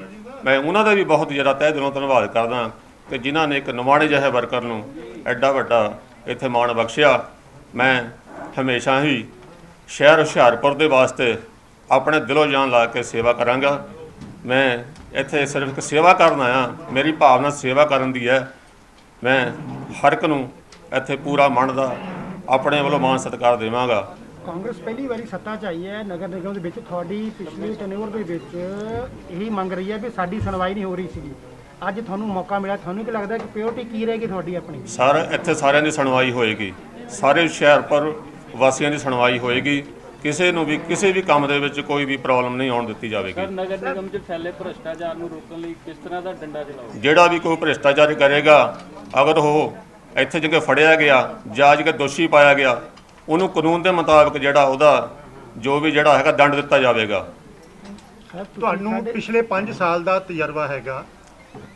ਮੈਂ ਉਹਨਾਂ ਦਾ ਵੀ ਬਹੁਤ ਜ਼ਿਆਦਾ ਤਹਿ ਦਿਲੋਂ ਧੰਨਵਾਦ ਕਰਦਾ ਕਿ ਜਿਨ੍ਹਾਂ ਨੇ ਇੱਕ ਨਵਾਣੇ ਜਿਹੇ ਵਰਕਰ ਨੂੰ ਐਡਾ ਵੱਡਾ ਇੱਥੇ ਮਾਣ ਬਖਸ਼ਿਆ। ਮੈਂ ਹਮੇਸ਼ਾ ਹੀ ਸ਼ਹਿਰ ਹੁਸ਼ਿਆਰਪੁਰ ਦੇ ਵਾਸਤੇ ਆਪਣੇ ਦਿਲੋਂ ਜਾਨ ਲਾ ਕੇ ਸੇਵਾ ਕਰਾਂਗਾ। ਮੈਂ ਇੱਥੇ ਸਿਰਫ ਇੱਕ ਸੇਵਾ ਕਰਨ ਆਇਆ, ਮੇਰੀ ਭਾਵਨਾ ਸੇਵਾ ਕਰਨ ਦੀ ਹੈ। ਮੈਂ ਹਰ ਇੱਕ ਨੂੰ ਇੱਥੇ ਪੂਰਾ ਮਨ ਦਾ ਆਪਣੇ ਵੱਲੋਂ ਮਾਣ ਸਤਿਕਾਰ ਦੇਵਾਂਗਾ। ਕਾਂਗਰਸ ਪਹਿਲੀ ਵਾਰੀ ਸੱਤਾ 'ਚ ਆਈ ਹੈ ਨਗਰ ਨਿਗਮ ਦੇ ਵਿੱਚ। ਤੁਹਾਡੀ ਪਿਛਲੀ ਟੈਨਿਓਰ ਦੇ ਵਿੱਚ ਇਹੀ ਮੰਗ ਰਹੀ ਹੈ ਵੀ ਸਾਡੀ ਸੁਣਵਾਈ ਨਹੀਂ ਹੋ ਰਹੀ ਸੀਗੀ। ਅੱਜ ਤੁਹਾਨੂੰ ਮੌਕਾ ਮਿਲਿਆ, ਤੁਹਾਨੂੰ ਕੀ ਲੱਗਦਾ ਕਿ ਪਿਓਰਟੀ ਕੀ ਰਹੇਗੀ ਤੁਹਾਡੀ ਆਪਣੀ? ਸਰ, ਇੱਥੇ ਸਾਰਿਆਂ ਦੀ ਸੁਣਵਾਈ ਹੋਏਗੀ, ਸਾਰੇ ਹੁਸ਼ਿਆਰਪੁਰ ਵਾਸੀਆਂ ਦੀ ਸੁਣਵਾਈ ਹੋਏਗੀ। ਕਿਸੇ ਨੂੰ ਵੀ ਕਿਸੇ ਵੀ ਕੰਮ ਦੇ ਵਿੱਚ ਕੋਈ ਵੀ ਪ੍ਰੋਬਲਮ ਨਹੀਂ ਆਉਣ ਦਿੱਤੀ ਜਾਵੇਗੀ। ਨਗਰ ਨਿਗਮ 'ਚ ਫੈਲੇ ਭ੍ਰਿਸ਼ਟਾਚਾਰ ਨੂੰ ਰੋਕਣ ਲਈ ਕਿਸ ਤਰ੍ਹਾਂ ਦਾ ਡੰਡਾ ਚਲਾਓ? ਜਿਹੜਾ ਵੀ ਕੋਈ ਭ੍ਰਿਸ਼ਟਾਚਾਰ ਕਰੇਗਾ, ਅਗਰ ਉਹ ਇੱਥੇ ਜੇ ਫੜਿਆ ਗਿਆ ਜਾਂ ਜੇ ਦੋਸ਼ੀ ਪਾਇਆ ਗਿਆ, ਉਹਨੂੰ ਕਾਨੂੰਨ ਦੇ ਮੁਤਾਬਕ ਜਿਹੜਾ ਉਹਦਾ ਜੋ ਵੀ ਜਿਹੜਾ ਹੈਗਾ ਦੰਡ ਦਿੱਤਾ ਜਾਵੇਗਾ। ਤੁਹਾਨੂੰ ਪਿਛਲੇ 5 ਸਾਲ ਦਾ ਤਜਰਬਾ ਹੈਗਾ,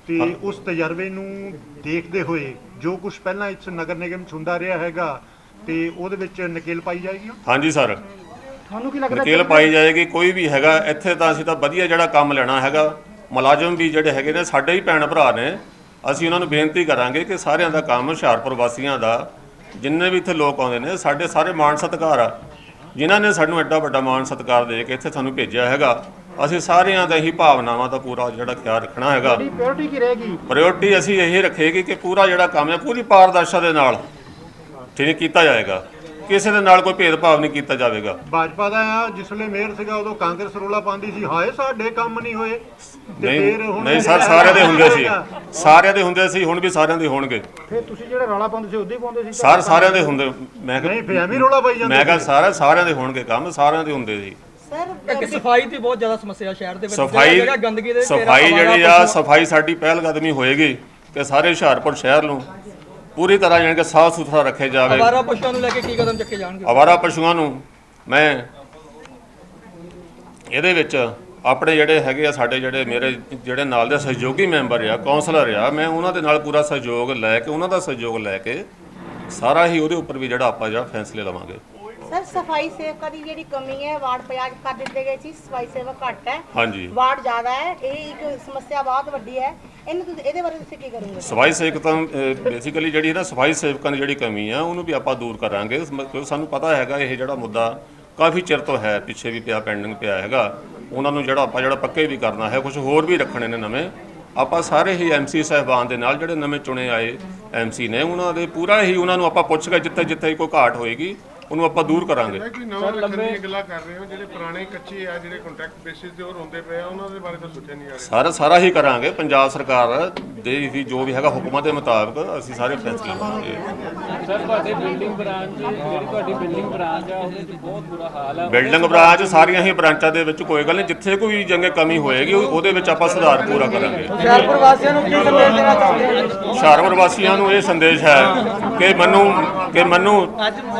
ਤੇ ਉਸ ਤਜਰਬੇ ਨੂੰ ਦੇਖਦੇ ਹੋਏ ਜੋ ਕੁਝ ਪਹਿਲਾਂ ਇਸ ਨਗਰ ਨਿਗਮ 'ਚ ਹੁੰਦਾ ਰਿਹਾ ਹੈਗਾ, ਤੇ ਉਹਦੇ ਵਿੱਚ ਨਕੇਲ ਪਾਈ ਜਾਏਗੀ? ਹਾਂਜੀ ਸਰ, ਤੁਹਾਨੂੰ ਕੀ ਲੱਗਦਾ ਨਕੇਲ ਪਾਈ ਜਾਏਗੀ। ਕੋਈ ਵੀ ਹੈਗਾ ਇੱਥੇ ਤਾਂ ਅਸੀਂ ਤਾਂ ਵਧੀਆ ਜਿਹੜਾ ਕੰਮ ਲੈਣਾ ਹੈਗਾ। ਮੁਲਾਜ਼ਮ ਵੀ ਜਿਹੜੇ ਹੈਗੇ ਨੇ ਸਾਡੇ ਹੀ ਭੈਣ ਭਰਾ ਨੇ, ਅਸੀਂ ਉਹਨਾਂ ਨੂੰ ਬੇਨਤੀ ਕਰਾਂਗੇ ਕਿ ਸਾਰਿਆਂ ਦਾ ਕੰਮ ਹੁਸ਼ਿਆਰਪੁਰ ਵਾਸੀਆਂ ਦਾ, ਜਿੰਨੇ ਵੀ ਇੱਥੇ ਲੋਕ ਆਉਂਦੇ ਨੇ, ਸਾਡੇ ਸਾਰੇ ਮਾਣ ਸਤਿਕਾਰ ਆ। ਜਿਨ੍ਹਾਂ ਨੇ ਸਾਨੂੰ ਐਡਾ ਵੱਡਾ ਮਾਣ ਸਤਿਕਾਰ ਦੇ ਕੇ ਇੱਥੇ ਸਾਨੂੰ ਭੇਜਿਆ ਹੈਗਾ, ਅਸੀਂ ਸਾਰਿਆਂ ਦਾ ਹੀ ਭਾਵਨਾਵਾਂ ਦਾ ਪੂਰਾ ਜਿਹੜਾ ਖਿਆਲ ਰੱਖਣਾ ਹੈਗਾ। ਪ੍ਰਾਇੋਰਟੀ ਕੀ ਰਹੇਗੀ? ਪ੍ਰਾਇੋਰਟੀ ਅਸੀਂ ਇਹ ਰੱਖੇਗੀ ਕਿ ਪੂਰਾ ਜਿਹੜਾ ਕੰਮ ਹੈ ਪੂਰੀ ਪਾਰਦਰਸ਼ਤਾ ਦੇ ਨਾਲ ਠੀਕ ਕੀਤਾ ਜਾਏਗਾ, ਕਿਸੇ ਦੇ ਨਾਲ ਕੋਈ ਭੇਦਭਾਵ ਨਹੀਂ ਕੀਤਾ ਜਾਵੇਗਾ। ਭਾਜਪਾ ਦਾ ਆ ਜਿਸ ਵੇਲੇ ਮੇਅਰ ਸੀਗਾ ਉਦੋਂ ਕਾਂਗਰਸ ਰੋਲਾ ਪਾਉਂਦੀ ਸੀ, ਹਾਏ ਸਾਡੇ ਕੰਮ ਨਹੀਂ ਹੋਏ। ਤੇ ਨਹੀਂ ਫਿਰ ਹੁਣ ਨਹੀਂ ਸਰ, ਸਾਰਿਆਂ ਦੇ ਹੁੰਦੇ ਸੀ, ਸਾਰਿਆਂ ਦੇ ਹੁੰਦੇ ਸੀ, ਹੁਣ ਵੀ ਸਾਰਿਆਂ ਦੇ ਹੋਣਗੇ। ਫਿਰ ਤੁਸੀਂ ਜਿਹੜਾ ਰੌਲਾ ਪਾਉਂਦੇ ਸੀ ਉਦੋਂ ਹੀ ਪਾਉਂਦੇ ਸੀ? ਸਾਰਿਆਂ ਦੇ ਹੁੰਦੇ। ਮੈਂ ਨਹੀਂ ਫਿਰ ਐਵੇਂ ਰੋਲਾ ਪਾਈ ਜਾਂਦੇ। ਮੈਂ ਕਿਹਾ ਸਾਰਿਆਂ ਦੇ ਹੋਣਗੇ ਕੰਮ, ਸਾਰਿਆਂ ਦੇ ਹੁੰਦੇ ਸੀ। ਸਫਾਈ ਦੀ ਬਹੁਤ ਜ਼ਿਆਦਾ ਸਮੱਸਿਆ ਸ਼ਹਿਰ ਦੇ ਵਿੱਚ। ਸਫਾਈ ਗੰਦਗੀ ਦੇ ਸਫਾਈ ਜਿਹੜੀ ਆ, ਸਫਾਈ ਸਾਡੀ ਪਹਿਲ ਕਦਮੀ ਹੋਏਗੀ ਕਿ ਸਾਰੇ ਹੁਸ਼ਿਆਰਪੁਰ ਸ਼ਹਿਰ ਨੂੰ ਪੂਰੀ ਤਰ੍ਹਾਂ ਜਾਣੀ ਕਿ ਸਾਫ਼ ਸੁਥਰਾ ਰੱਖਿਆ ਜਾਵੇ। ਅਵਾਰਾ ਪਸ਼ੂਆਂ ਨੂੰ ਲੈ ਕੇ ਕੀ ਕਦਮ ਚੱਕੇ ਜਾਣਗੇ? ਅਵਾਰਾ ਪਸ਼ੂਆਂ ਨੂੰ ਮੈਂ ਇਹਦੇ ਵਿੱਚ ਆਪਣੇ ਜਿਹੜੇ ਹੈਗੇ ਆ, ਸਾਡੇ ਜਿਹੜੇ ਮੇਰੇ ਜਿਹੜੇ ਨਾਲ ਦੇ ਸਹਿਯੋਗੀ ਮੈਂਬਰ ਆ, ਕੌਂਸਲਰ ਆ, ਮੈਂ ਉਹਨਾਂ ਦੇ ਨਾਲ ਪੂਰਾ ਸਹਿਯੋਗ ਲੈ ਕੇ, ਉਹਨਾਂ ਦਾ ਸਹਿਯੋਗ ਲੈ ਕੇ ਸਾਰਾ ਹੀ ਉਹਦੇ ਉੱਪਰ ਵੀ ਜਿਹੜਾ ਆਪਾਂ ਜਿਹੜਾ ਫੈਸਲੇ ਲਵਾਂਗੇ। ਸਰ ਸਫਾਈ ਸੇਵਕਾਂ ਦੀ ਜਿਹੜੀ ਕਮੀ ਹੈ, ਵਾਰਡ 50 ਕਰ ਦਿੱਤੇ ਗਏ ਸੀ, ਸਫਾਈ ਸੇਵਕ ਘੱਟ ਹੈ, ਹਾਂਜੀ ਵਾਰਡ ਜ਼ਿਆਦਾ ਹੈ, ਇਹ ਇੱਕ ਸਮੱਸਿਆ ਬਹੁਤ ਵੱਡੀ ਹੈ। ਇਹਦੇ ਬਾਰੇ ਤੁਸੀਂ ਕੀ ਕਰੋਗੇ? ਸਫਾਈ ਸੇਵਕ ਤਾਂ ਬੇਸਿਕਲੀ ਜਿਹੜੀ ਨਾ ਸਫਾਈ ਸੇਵਕਾਂ ਦੀ ਜਿਹੜੀ ਕਮੀ ਆ ਉਹਨੂੰ ਵੀ ਆਪਾਂ ਦੂਰ ਕਰਾਂਗੇ, ਕਿਉਂਕਿ ਸਾਨੂੰ ਪਤਾ ਹੈਗਾ ਇਹ ਜਿਹੜਾ ਮੁੱਦਾ ਕਾਫੀ ਚਿਰ ਤੋਂ ਹੈ, ਪਿੱਛੇ ਵੀ ਪਿਆ, ਪੈਂਡਿੰਗ ਪਿਆ ਹੈਗਾ। ਉਹਨਾਂ ਨੂੰ ਜਿਹੜਾ ਆਪਾਂ ਪੱਕੇ ਵੀ ਕਰਨਾ ਹੈ, ਕੁਝ ਹੋਰ ਵੀ ਰੱਖਣੇ ਨੇ ਨਵੇਂ। ਆਪਾਂ ਸਾਰੇ ਹੀ ਐਮਸੀ ਸਾਹਿਬਾਨ ਦੇ ਨਾਲ ਜਿਹੜੇ ਨਵੇਂ ਚੁਣੇ ਆਏ ਐਮਸੀ ਨੇ, ਉਹਨਾਂ ਦੇ ਪੂਰਾ ਹੀ ਉਹਨਾਂ ਨੂੰ ਆਪਾਂ ਪੁੱਛ ਕੇ ਜਿੱਥੇ ਜਿੱਥੇ ਕੋਈ ਘਾਟ ਹੋਏਗੀ ਉਹਨੂੰ ਆਪਾਂ ਦੂਰ ਕਰਾਂਗੇ। ਕੋਈ ਨਵਾਂ ਰੱਖਣ ਦੀਆਂ ਗੱਲਾਂ ਕਰ ਰਹੇ ਹੋ, ਜਿਹੜੇ ਪੁਰਾਣੇ ਕੱਚੇ ਆ, ਜਿਹੜੇ ਕੰਟਰੈਕਟ ਬੇਸਿਸ ਤੇ ਉਹ ਰੋਂਦੇ ਪਏ ਆ, ਉਹਨਾਂ ਦੇ ਬਾਰੇ ਤਾਂ ਸੋਚਿਆ ਨਹੀਂ ਜਾ ਰਿਹਾ। ਸਾਰਾ ਹੀ ਕਰਾਂਗੇ। ਪੰਜਾਬ ਸਰਕਾਰ ਦੇ ਵੀ ਜੋ ਵੀ ਹੈਗਾ ਹੁਕਮਾਂ ਦੇ ਮੁਤਾਬਕ ਅਸੀਂ ਸਾਰੇ ਫੈਸਲੇ ਲਵਾਂਗੇ। ਸਰ ਤੁਹਾਡੇ ਬਿਲਡਿੰਗ ਬ੍ਰਾਂਚ, ਜਿਹੜੀ ਤੁਹਾਡੀ ਬਿਲਡਿੰਗ ਬ੍ਰਾਂਚ ਆ, ਉਹਦੇ 'ਚ ਬਹੁਤ ਬੁਰਾ ਹਾਲ ਆ। ਬਿਲਡਿੰਗ ਬ੍ਰਾਂਚ ਸਾਰੀਆਂ ਹੀ ਬ੍ਰਾਂਚਾਂ ਦੇ ਵਿੱਚ ਕੋਈ ਗੱਲ ਨਹੀਂ, ਜਿੱਥੇ ਕੋਈ ਜੰਗੇ ਕਮੀ ਹੋਏਗੀ ਉਹਦੇ ਵਿੱਚ ਆਪਾਂ ਸੁਧਾਰ ਪੂਰਾ ਕਰਾਂਗੇ। ਹੁਸ਼ਿਆਰਪੁਰ ਵਾਸੀਆਂ ਨੂੰ ਕੀ ਸੰਦੇਸ਼ ਦੇਣਾ ਚਾਹੁੰਦੇ ਹੋ? ਹੁਸ਼ਿਆਰਪੁਰ ਵਾਸੀਆਂ ਨੂੰ ਇਹ ਸੰਦੇਸ਼ ਹੈ ਕਿ ਮੈਨੂੰ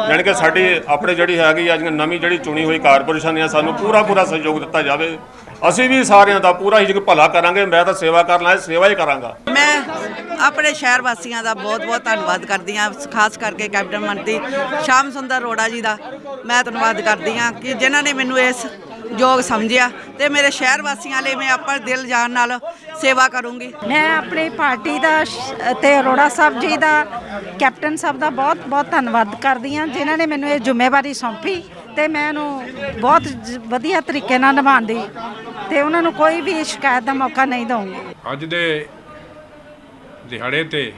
ਜਾਣੀ ਕਿ ਸਾਡੀ ਆਪਣੇ ਜਿਹੜੀ ਹੈਗੀ ਅੱਜ ਨਵੀਂ ਜਿਹੜੀ ਚੁਣੀ ਹੋਈ ਕਾਰਪੋਰੇਸ਼ਨ ਹੈ, ਸਾਨੂੰ ਪੂਰਾ ਸਹਿਯੋਗ ਦਿੱਤਾ ਜਾਵੇ। ਅਸੀਂ ਵੀ ਸਾਰਿਆਂ ਦਾ ਪੂਰਾ ਹੀ ਭਲਾ ਕਰਾਂਗੇ। ਮੈਂ ਤਾਂ ਸੇਵਾ ਕਰਨ ਆਇਆ, ਸੇਵਾ ਹੀ ਕਰਾਂਗਾ। ਮੈਂ ਆਪਣੇ ਸ਼ਹਿਰ ਵਾਸੀਆਂ ਦਾ ਬਹੁਤ ਧੰਨਵਾਦ ਕਰਦੀ ਹਾਂ, ਖਾਸ ਕਰਕੇ ਕੈਬਨਿਟ ਮੰਤਰੀ ਸ਼ਾਮ ਸੁੰਦਰ ਅਰੋੜਾ ਜੀ ਦਾ ਮੈਂ ਧੰਨਵਾਦ ਕਰਦੀ ਹਾਂ ਕਿ ਜਿਨ੍ਹਾਂ ਨੇ ਮੈਨੂੰ ਇਸ ਯੋਗ ਸਮਝਿਆ ਤੇ ਮੇਰੇ ਸ਼ਹਿਰ ਵਾਸੀਆਂ ਲਈ ਮੈਂ ਆਪਣੇ ਦਿਲ ਜਾਨ ਨਾਲ ਸੇਵਾ ਕਰੂੰਗੀ। ਮੈਂ ਆਪਣੀ ਪਾਰਟੀ ਦਾ ਤੇ ਅਰੋੜਾ ਸਾਹਿਬ ਜੀ ਦਾ, ਕੈਪਟਨ ਸਾਹਿਬ ਦਾ ਬਹੁਤ ਧੰਨਵਾਦ ਕਰਦੀ ਹਾਂ, ਜਿਨ੍ਹਾਂ ਨੇ ਮੈਨੂੰ ਇਹ ਜ਼ਿੰਮੇਵਾਰੀ ਸੌਂਪੀ ਤੇ ਮੈਂ ਉਹਨੂੰ ਬਹੁਤ ਵਧੀਆ ਤਰੀਕੇ ਨਾਲ ਨਿਭਾਉਂਦੀ ਤੇ ਉਹਨਾਂ ਨੂੰ ਕੋਈ ਵੀ ਸ਼ਿਕਾਇਤ ਦਾ ਮੌਕਾ ਨਹੀਂ ਦਊਂਗੀ। ਅੱਜ ਦੇ ਦਿਹਾੜੇ ਤੇ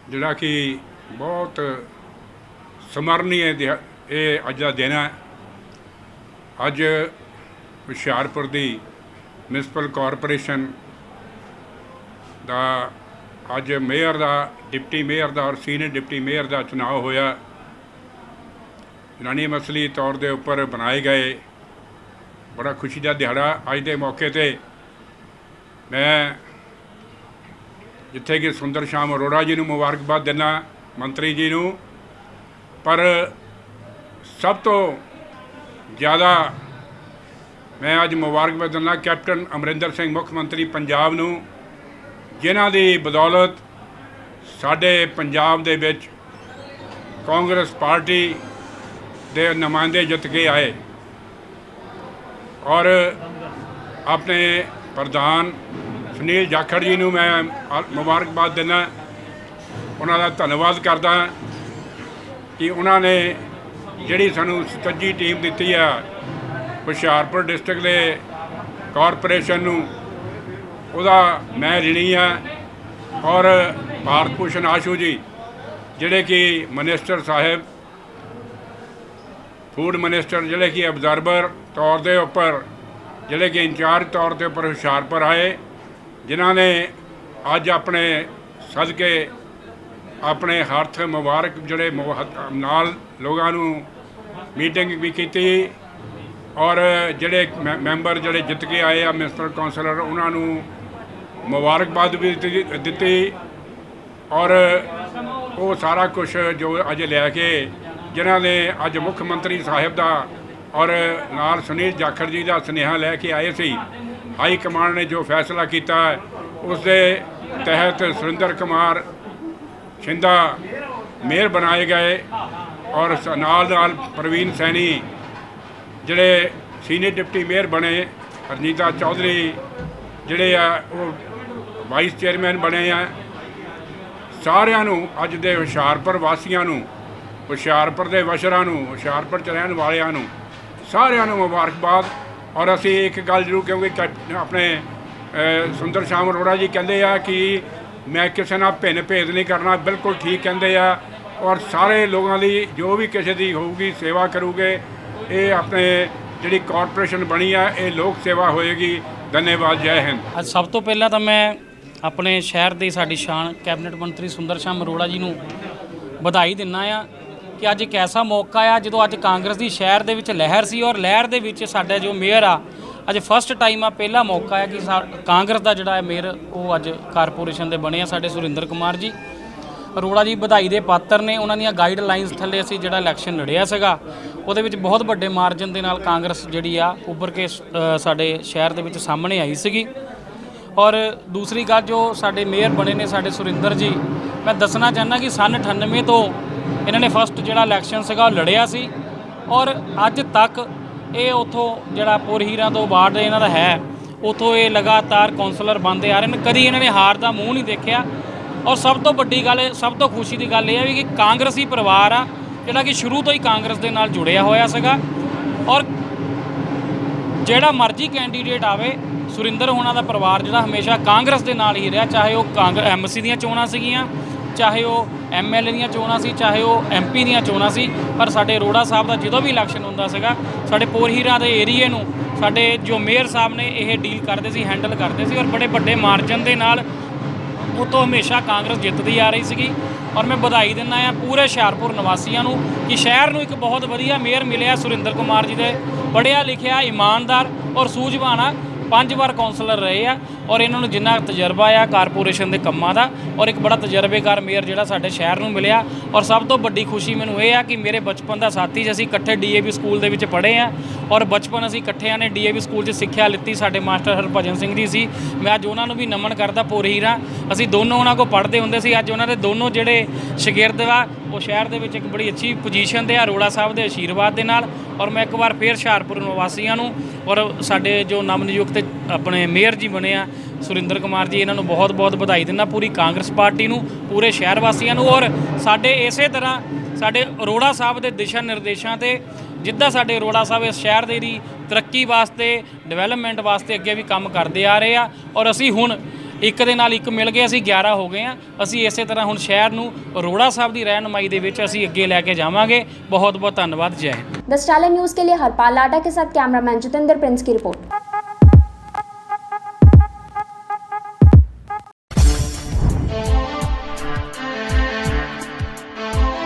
ਜਿਹੜਾ ਕਿ ਬਹੁਤ ਸਮਰਨੀय ਇਹ ਅੱਜ ਦਾ ਦਿਨ ਹੈ। ਅੱਜ ਹੁਸ਼ਿਆਰਪੁਰ ਦੀ ਮਿਊਨਿਸਪਲ ਕਾਰਪੋਰੇਸ਼ਨ ਦਾ ਅੱਜ ਮੇਅਰ ਦਾ, ਡਿਪਟੀ ਮੇਅਰ ਦਾ ਔਰ ਸੀਨੀਅਰ ਡਿਪਟੀ ਮੇਅਰ ਦਾ ਚੁਣਾਵ ਹੋਇਆ। ਜਨਾਨੀ ਮਸਲੀ ਤੌਰ ਦੇ ਉੱਪਰ ਬਣਾਏ ਗਏ ਬੜਾ ਖੁਸ਼ੀ ਦਾ ਦਿਹਾੜਾ। ਅੱਜ ਦੇ ਮੌਕੇ 'ਤੇ ਮੈਂ ਜਿੱਥੇ ਕਿ ਸੁੰਦਰ ਸ਼ਾਮ ਅਰੋੜਾ ਜੀ ਨੂੰ ਮੁਬਾਰਕਬਾਦ ਦਿੰਦਾ, ਮੰਤਰੀ ਜੀ ਨੂੰ, ਪਰ ਸਭ ਤੋਂ ਜ਼ਿਆਦਾ ਮੈਂ ਅੱਜ ਮੁਬਾਰਕਬਾਦ ਦਿੰਦਾ ਕੈਪਟਨ ਅਮਰਿੰਦਰ ਸਿੰਘ ਮੁੱਖ ਮੰਤਰੀ ਪੰਜਾਬ ਨੂੰ, ਜਿਨ੍ਹਾਂ ਦੀ ਬਦੌਲਤ ਸਾਡੇ ਪੰਜਾਬ ਦੇ ਵਿੱਚ ਕਾਂਗਰਸ ਪਾਰਟੀ ਦੇ ਨੁਮਾਇੰਦੇ ਜਿੱਤ ਕੇ ਆਏ ਔਰ ਆਪਣੇ ਪ੍ਰਧਾਨ ਸੁਨੀਲ ਜਾਖੜ ਜੀ ਨੂੰ ਮੈਂ ਮੁਬਾਰਕਬਾਦ ਦਿੰਦਾ, ਉਹਨਾਂ ਦਾ ਧੰਨਵਾਦ ਕਰਦਾ ਕਿ ਉਹਨਾਂ ਨੇ ਜਿਹੜੀ ਸਾਨੂੰ ਸੱਚੀ ਟੀਮ ਦਿੱਤੀ ਆ ਹੁਸ਼ਿਆਰਪੁਰ ਡਿਸਟ੍ਰਿਕਟ ਦੇ ਕਾਰਪੋਰੇਸ਼ਨ ਨੂੰ, ਉਹਦਾ ਮੈਂ ਰਿਣੀ ਆ। ਔਰ ਭਾਰਤ ਭੂਸ਼ਣ ਆਸ਼ੂ ਜੀ ਜਿਹੜੇ ਕਿ ਮਿਨਿਸਟਰ ਸਾਹਿਬ, ਫੂਡ ਮਿਨਿਸਟਰ, ਜਿਹੜੇ ਕਿ ਅਬਜ਼ਰਵਰ ਤੌਰ ਦੇ ਉੱਪਰ, ਜਿਹੜੇ ਕਿ ਇੰਚਾਰਜ ਤੌਰ ਦੇ ਉੱਪਰ ਹੁਸ਼ਿਆਰਪੁਰ ਆਏ, ਜਿਨ੍ਹਾਂ ਨੇ ਅੱਜ ਆਪਣੇ ਸਦਕੇ ਆਪਣੇ ਹੱਥ ਮੁਬਾਰਕ ਜਿਹੜੇ ਨਾਲ ਲੋਕਾਂ ਨੂੰ ਮੀਟਿੰਗ ਵੀ ਕੀਤੀ ਔਰ ਜਿਹੜੇ ਮੈਂਬਰ ਜਿਹੜੇ ਜਿੱਤ ਕੇ ਆਏ ਆ ਮਿਊਨਿਸਪਲ ਕੌਂਸਲਰ, ਉਹਨਾਂ ਨੂੰ ਮੁਬਾਰਕਬਾਦ ਵੀ ਦਿੱਤੀ ਔਰ ਉਹ ਸਾਰਾ ਕੁਝ ਜੋ ਅੱਜ ਲੈ ਕੇ ਜਿਨ੍ਹਾਂ ਨੇ ਅੱਜ ਮੁੱਖ ਮੰਤਰੀ ਸਾਹਿਬ ਦਾ ਔਰ ਨਾਲ ਸੁਨੀਲ ਜਾਖੜ ਜੀ ਦਾ ਸੁਨੇਹਾ ਲੈ ਕੇ ਆਏ ਸੀ, ਹਾਈ ਕਮਾਂਡ ਨੇ ਜੋ ਫੈਸਲਾ ਕੀਤਾ ਉਸ ਦੇ ਤਹਿਤ ਸੁਰਿੰਦਰ ਕੁਮਾਰ ਸ਼ਿੰਦਾ ਮੇਅਰ ਬਣਾਏ ਗਏ ਔਰ ਨਾਲ ਪ੍ਰਵੀਨ ਸੈਣੀ ਜਿਹੜੇ ਸੀਨੀਅਰ ਡਿਪਟੀ ਮੇਅਰ ਬਣੇ, ਹਰਨੀਤਾ ਚੌਧਰੀ ਜਿਹੜੇ ਆ ਉਹ ਵਾਈਸ ਚੇਅਰਮੈਨ ਬਣੇ ਆ। ਸਾਰਿਆਂ ਨੂੰ ਅੱਜ ਦੇ ਹੁਸ਼ਿਆਰਪੁਰ ਵਾਸੀਆਂ ਨੂੰ, ਹੁਸ਼ਿਆਰਪੁਰ ਦੇ ਵਸ਼ਰਾਂ ਨੂੰ, ਹੁਸ਼ਿਆਰਪੁਰ 'ਚ ਰਹਿਣ ਵਾਲਿਆਂ ਨੂੰ ਸਾਰਿਆਂ ਨੂੰ ਮੁਬਾਰਕਬਾਦ ਔਰ ਅਸੀਂ ਇੱਕ ਗੱਲ ਜ਼ਰੂਰ ਕਿਉਂਕਿ ਆਪਣੇ ਸੁੰਦਰ ਸ਼ਾਮ ਅਰੋੜਾ ਜੀ ਕਹਿੰਦੇ ਆ ਕਿ ਮੈਂ ਕਿਸੇ ਨਾਲ ਭਿੰਨ ਭੇਦ ਨਹੀਂ ਕਰਨਾ, ਬਿਲਕੁਲ ਠੀਕ ਕਹਿੰਦੇ ਆ। ਔਰ ਸਾਰੇ ਲੋਕਾਂ ਦੀ ਜੋ ਵੀ ਕਿਸੇ ਦੀ ਹੋਊਗੀ ਸੇਵਾ ਕਰੂਗੇ। ਇਹ ਆਪਣੇ ਜਿਹੜੀ ਕਾਰਪੋਰੇਸ਼ਨ ਬਣੀ ਆ ਇਹ ਲੋਕ ਸੇਵਾ ਹੋਏਗੀ। ਧੰਨਵਾਦ, ਜੈ ਹਿੰਦ। ਅੱਜ ਸਭ ਤੋਂ ਪਹਿਲਾਂ ਤਾਂ ਮੈਂ ਆਪਣੇ ਸ਼ਹਿਰ ਦੇ ਸਾਡੀ ਸ਼ਾਨ ਕੈਬਨਿਟ ਮੰਤਰੀ ਸੁੰਦਰ ਸ਼ਾਮ ਅਰੋੜਾ ਜੀ ਨੂੰ ਵਧਾਈ ਦਿੰਦਾ ਆ ਕਿ ਅੱਜ ਇੱਕ ਐਸਾ ਮੌਕਾ ਆ ਜਦੋਂ ਅੱਜ ਕਾਂਗਰਸ ਦੀ ਸ਼ਹਿਰ ਦੇ ਵਿੱਚ ਲਹਿਰ ਸੀ ਔਰ ਲਹਿਰ ਦੇ ਵਿੱਚ ਸਾਡਾ ਜੋ ਮੇਅਰ ਆ ਅੱਜ ਫਸਟ ਟਾਈਮ ਆ, ਪਹਿਲਾ ਮੌਕਾ ਆ ਕਿ ਕਾਂਗਰਸ ਦਾ ਜਿਹੜਾ ਮੇਅਰ ਉਹ ਅੱਜ ਕਾਰਪੋਰੇਸ਼ਨ ਦੇ ਬਣੇ ਆ ਸਾਡੇ ਸੁਰਿੰਦਰ ਕੁਮਾਰ ਜੀ ਅਰੋੜਾ ਜੀ। ਵਧਾਈ ਦੇ ਪਾਤਰ ਨੇ। ਉਹਨਾਂ ਦੀਆਂ ਗਾਈਡਲਾਈਨਸ ਥੱਲੇ ਅਸੀਂ ਜਿਹੜਾ ਇਲੈਕਸ਼ਨ ਲੜਿਆ ਸੀਗਾ ਉਹਦੇ ਵਿੱਚ ਬਹੁਤ ਵੱਡੇ ਮਾਰਜਨ ਦੇ ਨਾਲ ਕਾਂਗਰਸ ਜਿਹੜੀ ਆ ਉੱਭਰ ਕੇ ਸਾਡੇ ਸ਼ਹਿਰ ਦੇ ਵਿੱਚ ਸਾਹਮਣੇ ਆਈ ਸੀਗੀ। ਔਰ ਦੂਸਰੀ ਗੱਲ ਜੋ ਸਾਡੇ ਮੇਅਰ ਬਣੇ ਨੇ ਸਾਡੇ ਸੁਰਿੰਦਰ ਜੀ, ਮੈਂ ਦੱਸਣਾ ਚਾਹੁੰਦਾ ਕਿ ਸੰਨ 98 ਤੋਂ ਇਹਨਾਂ ਨੇ ਫਸਟ ਜਿਹੜਾ ਇਲੈਕਸ਼ਨ ਸੀਗਾ ਉਹ ਲੜਿਆ ਸੀ ਔਰ ਅੱਜ ਤੱਕ ਇਹ ਉੱਥੋਂ ਜਿਹੜਾ ਪੁਰ ਹੀਰਾਂ ਤੋਂ ਵਾਰਡ ਇਹਨਾਂ ਦਾ ਹੈ ਉੱਥੋਂ ਇਹ ਲਗਾਤਾਰ ਕੌਂਸਲਰ ਬਣਦੇ ਆ ਰਹੇ ਨੇ। ਕਦੀ ਇਹਨਾਂ ਨੇ ਹਾਰ ਦਾ ਮੂੰਹ ਨਹੀਂ ਦੇਖਿਆ। ਔਰ ਸਭ ਤੋਂ ਵੱਡੀ ਗੱਲ, ਸਭ ਤੋਂ ਖੁਸ਼ੀ ਦੀ ਗੱਲ ਇਹ ਹੈ ਵੀ ਕਿ ਕਾਂਗਰਸੀ ਪਰਿਵਾਰ ਆ ਜਿਹੜਾ ਕਿ ਸ਼ੁਰੂ ਤੋਂ ਹੀ ਕਾਂਗਰਸ ਦੇ ਨਾਲ ਜੁੜਿਆ ਹੋਇਆ ਸੀਗਾ ਔਰ ਜਿਹੜਾ ਮਰਜ਼ੀ ਕੈਂਡੀਡੇਟ ਆਵੇ ਸੁਰਿੰਦਰ ਹੋਣਾ ਦਾ ਪਰਿਵਾਰ ਜਿਹੜਾ ਹਮੇਸ਼ਾ ਕਾਂਗਰਸ ਦੇ ਨਾਲ ਹੀ ਰਿਹਾ। ਚਾਹੇ ਉਹ ਐਮਸੀ ਦੀਆਂ ਚੋਣਾਂ ਸੀਗੀਆਂ, ਚਾਹੇ ਉਹ ਐਮਐਲਏ ਦੀਆਂ ਚੋਣਾਂ ਸੀ, ਚਾਹੇ ਉਹ ਐਮਪੀ ਦੀਆਂ ਚੋਣਾਂ ਸੀ, ਪਰ ਸਾਡੇ ਅਰੋੜਾ ਸਾਹਿਬ ਦਾ ਜਦੋਂ ਵੀ ਇਲੈਕਸ਼ਨ ਹੁੰਦਾ ਸੀਗਾ ਸਾਡੇ ਪੁਰ ਹੀਰਾਂ ਦੇ ਏਰੀਏ ਨੂੰ ਸਾਡੇ ਜੋ ਮੇਅਰ ਸਾਹਿਬ ਨੇ ਇਹ ਡੀਲ ਕਰਦੇ ਸੀ, ਹੈਂਡਲ ਕਰਦੇ ਸੀ ਔਰ ਬੜੇ ਵੱਡੇ ਮਾਰਜਨ ਦੇ ਨਾਲ ਉੱਥੋਂ ਹਮੇਸ਼ਾ ਕਾਂਗਰਸ ਜਿੱਤਦੀ ਆ ਰਹੀ ਸੀਗੀ। ਔਰ ਮੈਂ ਵਧਾਈ ਦਿੰਦਾ ਆ ਪੂਰੇ ਹੁਸ਼ਿਆਰਪੁਰ ਨਿਵਾਸੀਆਂ ਨੂੰ ਕਿ ਸ਼ਹਿਰ ਨੂੰ ਇੱਕ ਬਹੁਤ ਵਧੀਆ ਮੇਅਰ ਮਿਲਿਆ ਸੁਰਿੰਦਰ ਕੁਮਾਰ ਜੀ ਦੇ। ਪੜ੍ਹਿਆ ਲਿਖਿਆ, ਇਮਾਨਦਾਰ ਔਰ ਸੂਝਵਾਨ ਆ। 5 ਵਾਰ ਕੌਂਸਲਰ ਰਹੇ ਆ ਔਰ ਇਹਨਾਂ ਨੂੰ ਜਿੰਨਾ ਤਜਰਬਾ ਆ ਕਾਰਪੋਰੇਸ਼ਨ ਦੇ ਕੰਮਾਂ ਦਾ ਔਰ ਇੱਕ ਬੜਾ ਤਜਰਬੇਕਾਰ ਮੇਅਰ ਜਿਹੜਾ ਸਾਡੇ ਸ਼ਹਿਰ ਨੂੰ ਮਿਲਿਆ। ਔਰ ਸਭ ਤੋਂ ਵੱਡੀ ਖੁਸ਼ੀ ਮੈਨੂੰ ਇਹ ਆ ਕਿ ਮੇਰੇ ਬਚਪਨ ਦਾ ਸਾਥੀ ਅਸੀਂ ਇਕੱਠੇ ਡੀਏਵੀ ਸਕੂਲ ਦੇ ਵਿੱਚ ਪੜ੍ਹੇ ਆ ਔਰ ਬਚਪਨ ਅਸੀਂ ਇਕੱਠਿਆਂ ਨੇ ਡੀਏਵੀ ਸਕੂਲ 'ਚ ਸਿੱਖਿਆ ਲਿੱਤੀ। ਸਾਡੇ ਮਾਸਟਰ ਹਰਭਜਨ ਸਿੰਘ ਜੀ ਸੀ, ਮੈਂ ਅੱਜ ਉਹਨਾਂ ਨੂੰ ਵੀ ਨਮਨ ਕਰਦਾ। ਪੁਰ ਹੀਰਾਂ ਅਸੀਂ ਦੋਨੋਂ ਉਹਨਾਂ ਕੋਲ ਪੜ੍ਹਦੇ ਹੁੰਦੇ ਸੀ। ਅੱਜ ਉਹਨਾਂ ਦੇ ਦੋਨੋਂ ਜਿਹੜੇ ਸ਼ਾਗਿਰਦ ਵਾ ਉਹ ਸ਼ਹਿਰ ਦੇ ਵਿੱਚ ਇੱਕ ਬੜੀ ਅੱਛੀ ਪੋਜੀਸ਼ਨ 'ਤੇ ਆ ਅਰੋੜਾ ਸਾਹਿਬ ਦੇ ਆਸ਼ੀਰਵਾਦ ਦੇ ਨਾਲ। ਔਰ ਮੈਂ ਇੱਕ ਵਾਰ ਫੇਰ ਹੁਸ਼ਿਆਰਪੁਰ ਨਿਵਾਸੀਆਂ ਨੂੰ ਔਰ ਸਾਡੇ ਜੋ ਨਵ ਨਿਯੁਕਤ ਆਪਣੇ ਮੇਅਰ ਜੀ ਬਣੇ ਆ ਸੁਰਿੰਦਰ ਕੁਮਾਰ ਜੀ, ਇਹਨਾਂ ਨੂੰ ਬਹੁਤ ਬਹੁਤ ਵਧਾਈ ਦਿੰਦਾ। ਪੂਰੀ ਕਾਂਗਰਸ ਪਾਰਟੀ ਨੂੰ, ਪੂਰੇ ਸ਼ਹਿਰ ਵਾਸੀਆਂ ਨੂੰ ਔਰ ਸਾਡੇ ਇਸੇ ਤਰ੍ਹਾਂ ਸਾਡੇ ਅਰੋੜਾ ਸਾਹਿਬ ਦੇ ਦਿਸ਼ਾ ਨਿਰਦੇਸ਼ਾਂ 'ਤੇ ਜਿੱਦਾਂ ਸਾਡੇ ਅਰੋੜਾ ਸਾਹਿਬ ਇਸ ਸ਼ਹਿਰ ਦੀ ਤਰੱਕੀ ਵਾਸਤੇ, ਡਿਵੈਲਪਮੈਂਟ ਵਾਸਤੇ ਅੱਗੇ ਵੀ ਕੰਮ ਕਰਦੇ ਆ ਰਹੇ ਆ ਔਰ ਅਸੀਂ ਹੁਣ ਇੱਕ ਦੇ ਨਾਲ ਇੱਕ ਮਿਲ ਗਏ, ਅਸੀਂ 11 ਹੋ ਗਏ ਆ। ਅਸੀਂ ਇਸੇ ਤਰ੍ਹਾਂ ਹੁਣ ਸ਼ਹਿਰ ਨੂੰ ਅਰੋੜਾ ਸਾਹਿਬ ਦੀ ਰਹਿਨੁਮਾਈ ਦੇ ਵਿੱਚ ਅਸੀਂ ਅੱਗੇ ਲੈ ਕੇ ਜਾਵਾਂਗੇ। बहुत बहुत धन्यवाद। जय हिंद। द स्टालिन न्यूज़ के लिए हरपाल लाडा के साथ कैमरामैन जितेंद्र प्रिंस की रिपोर्ट।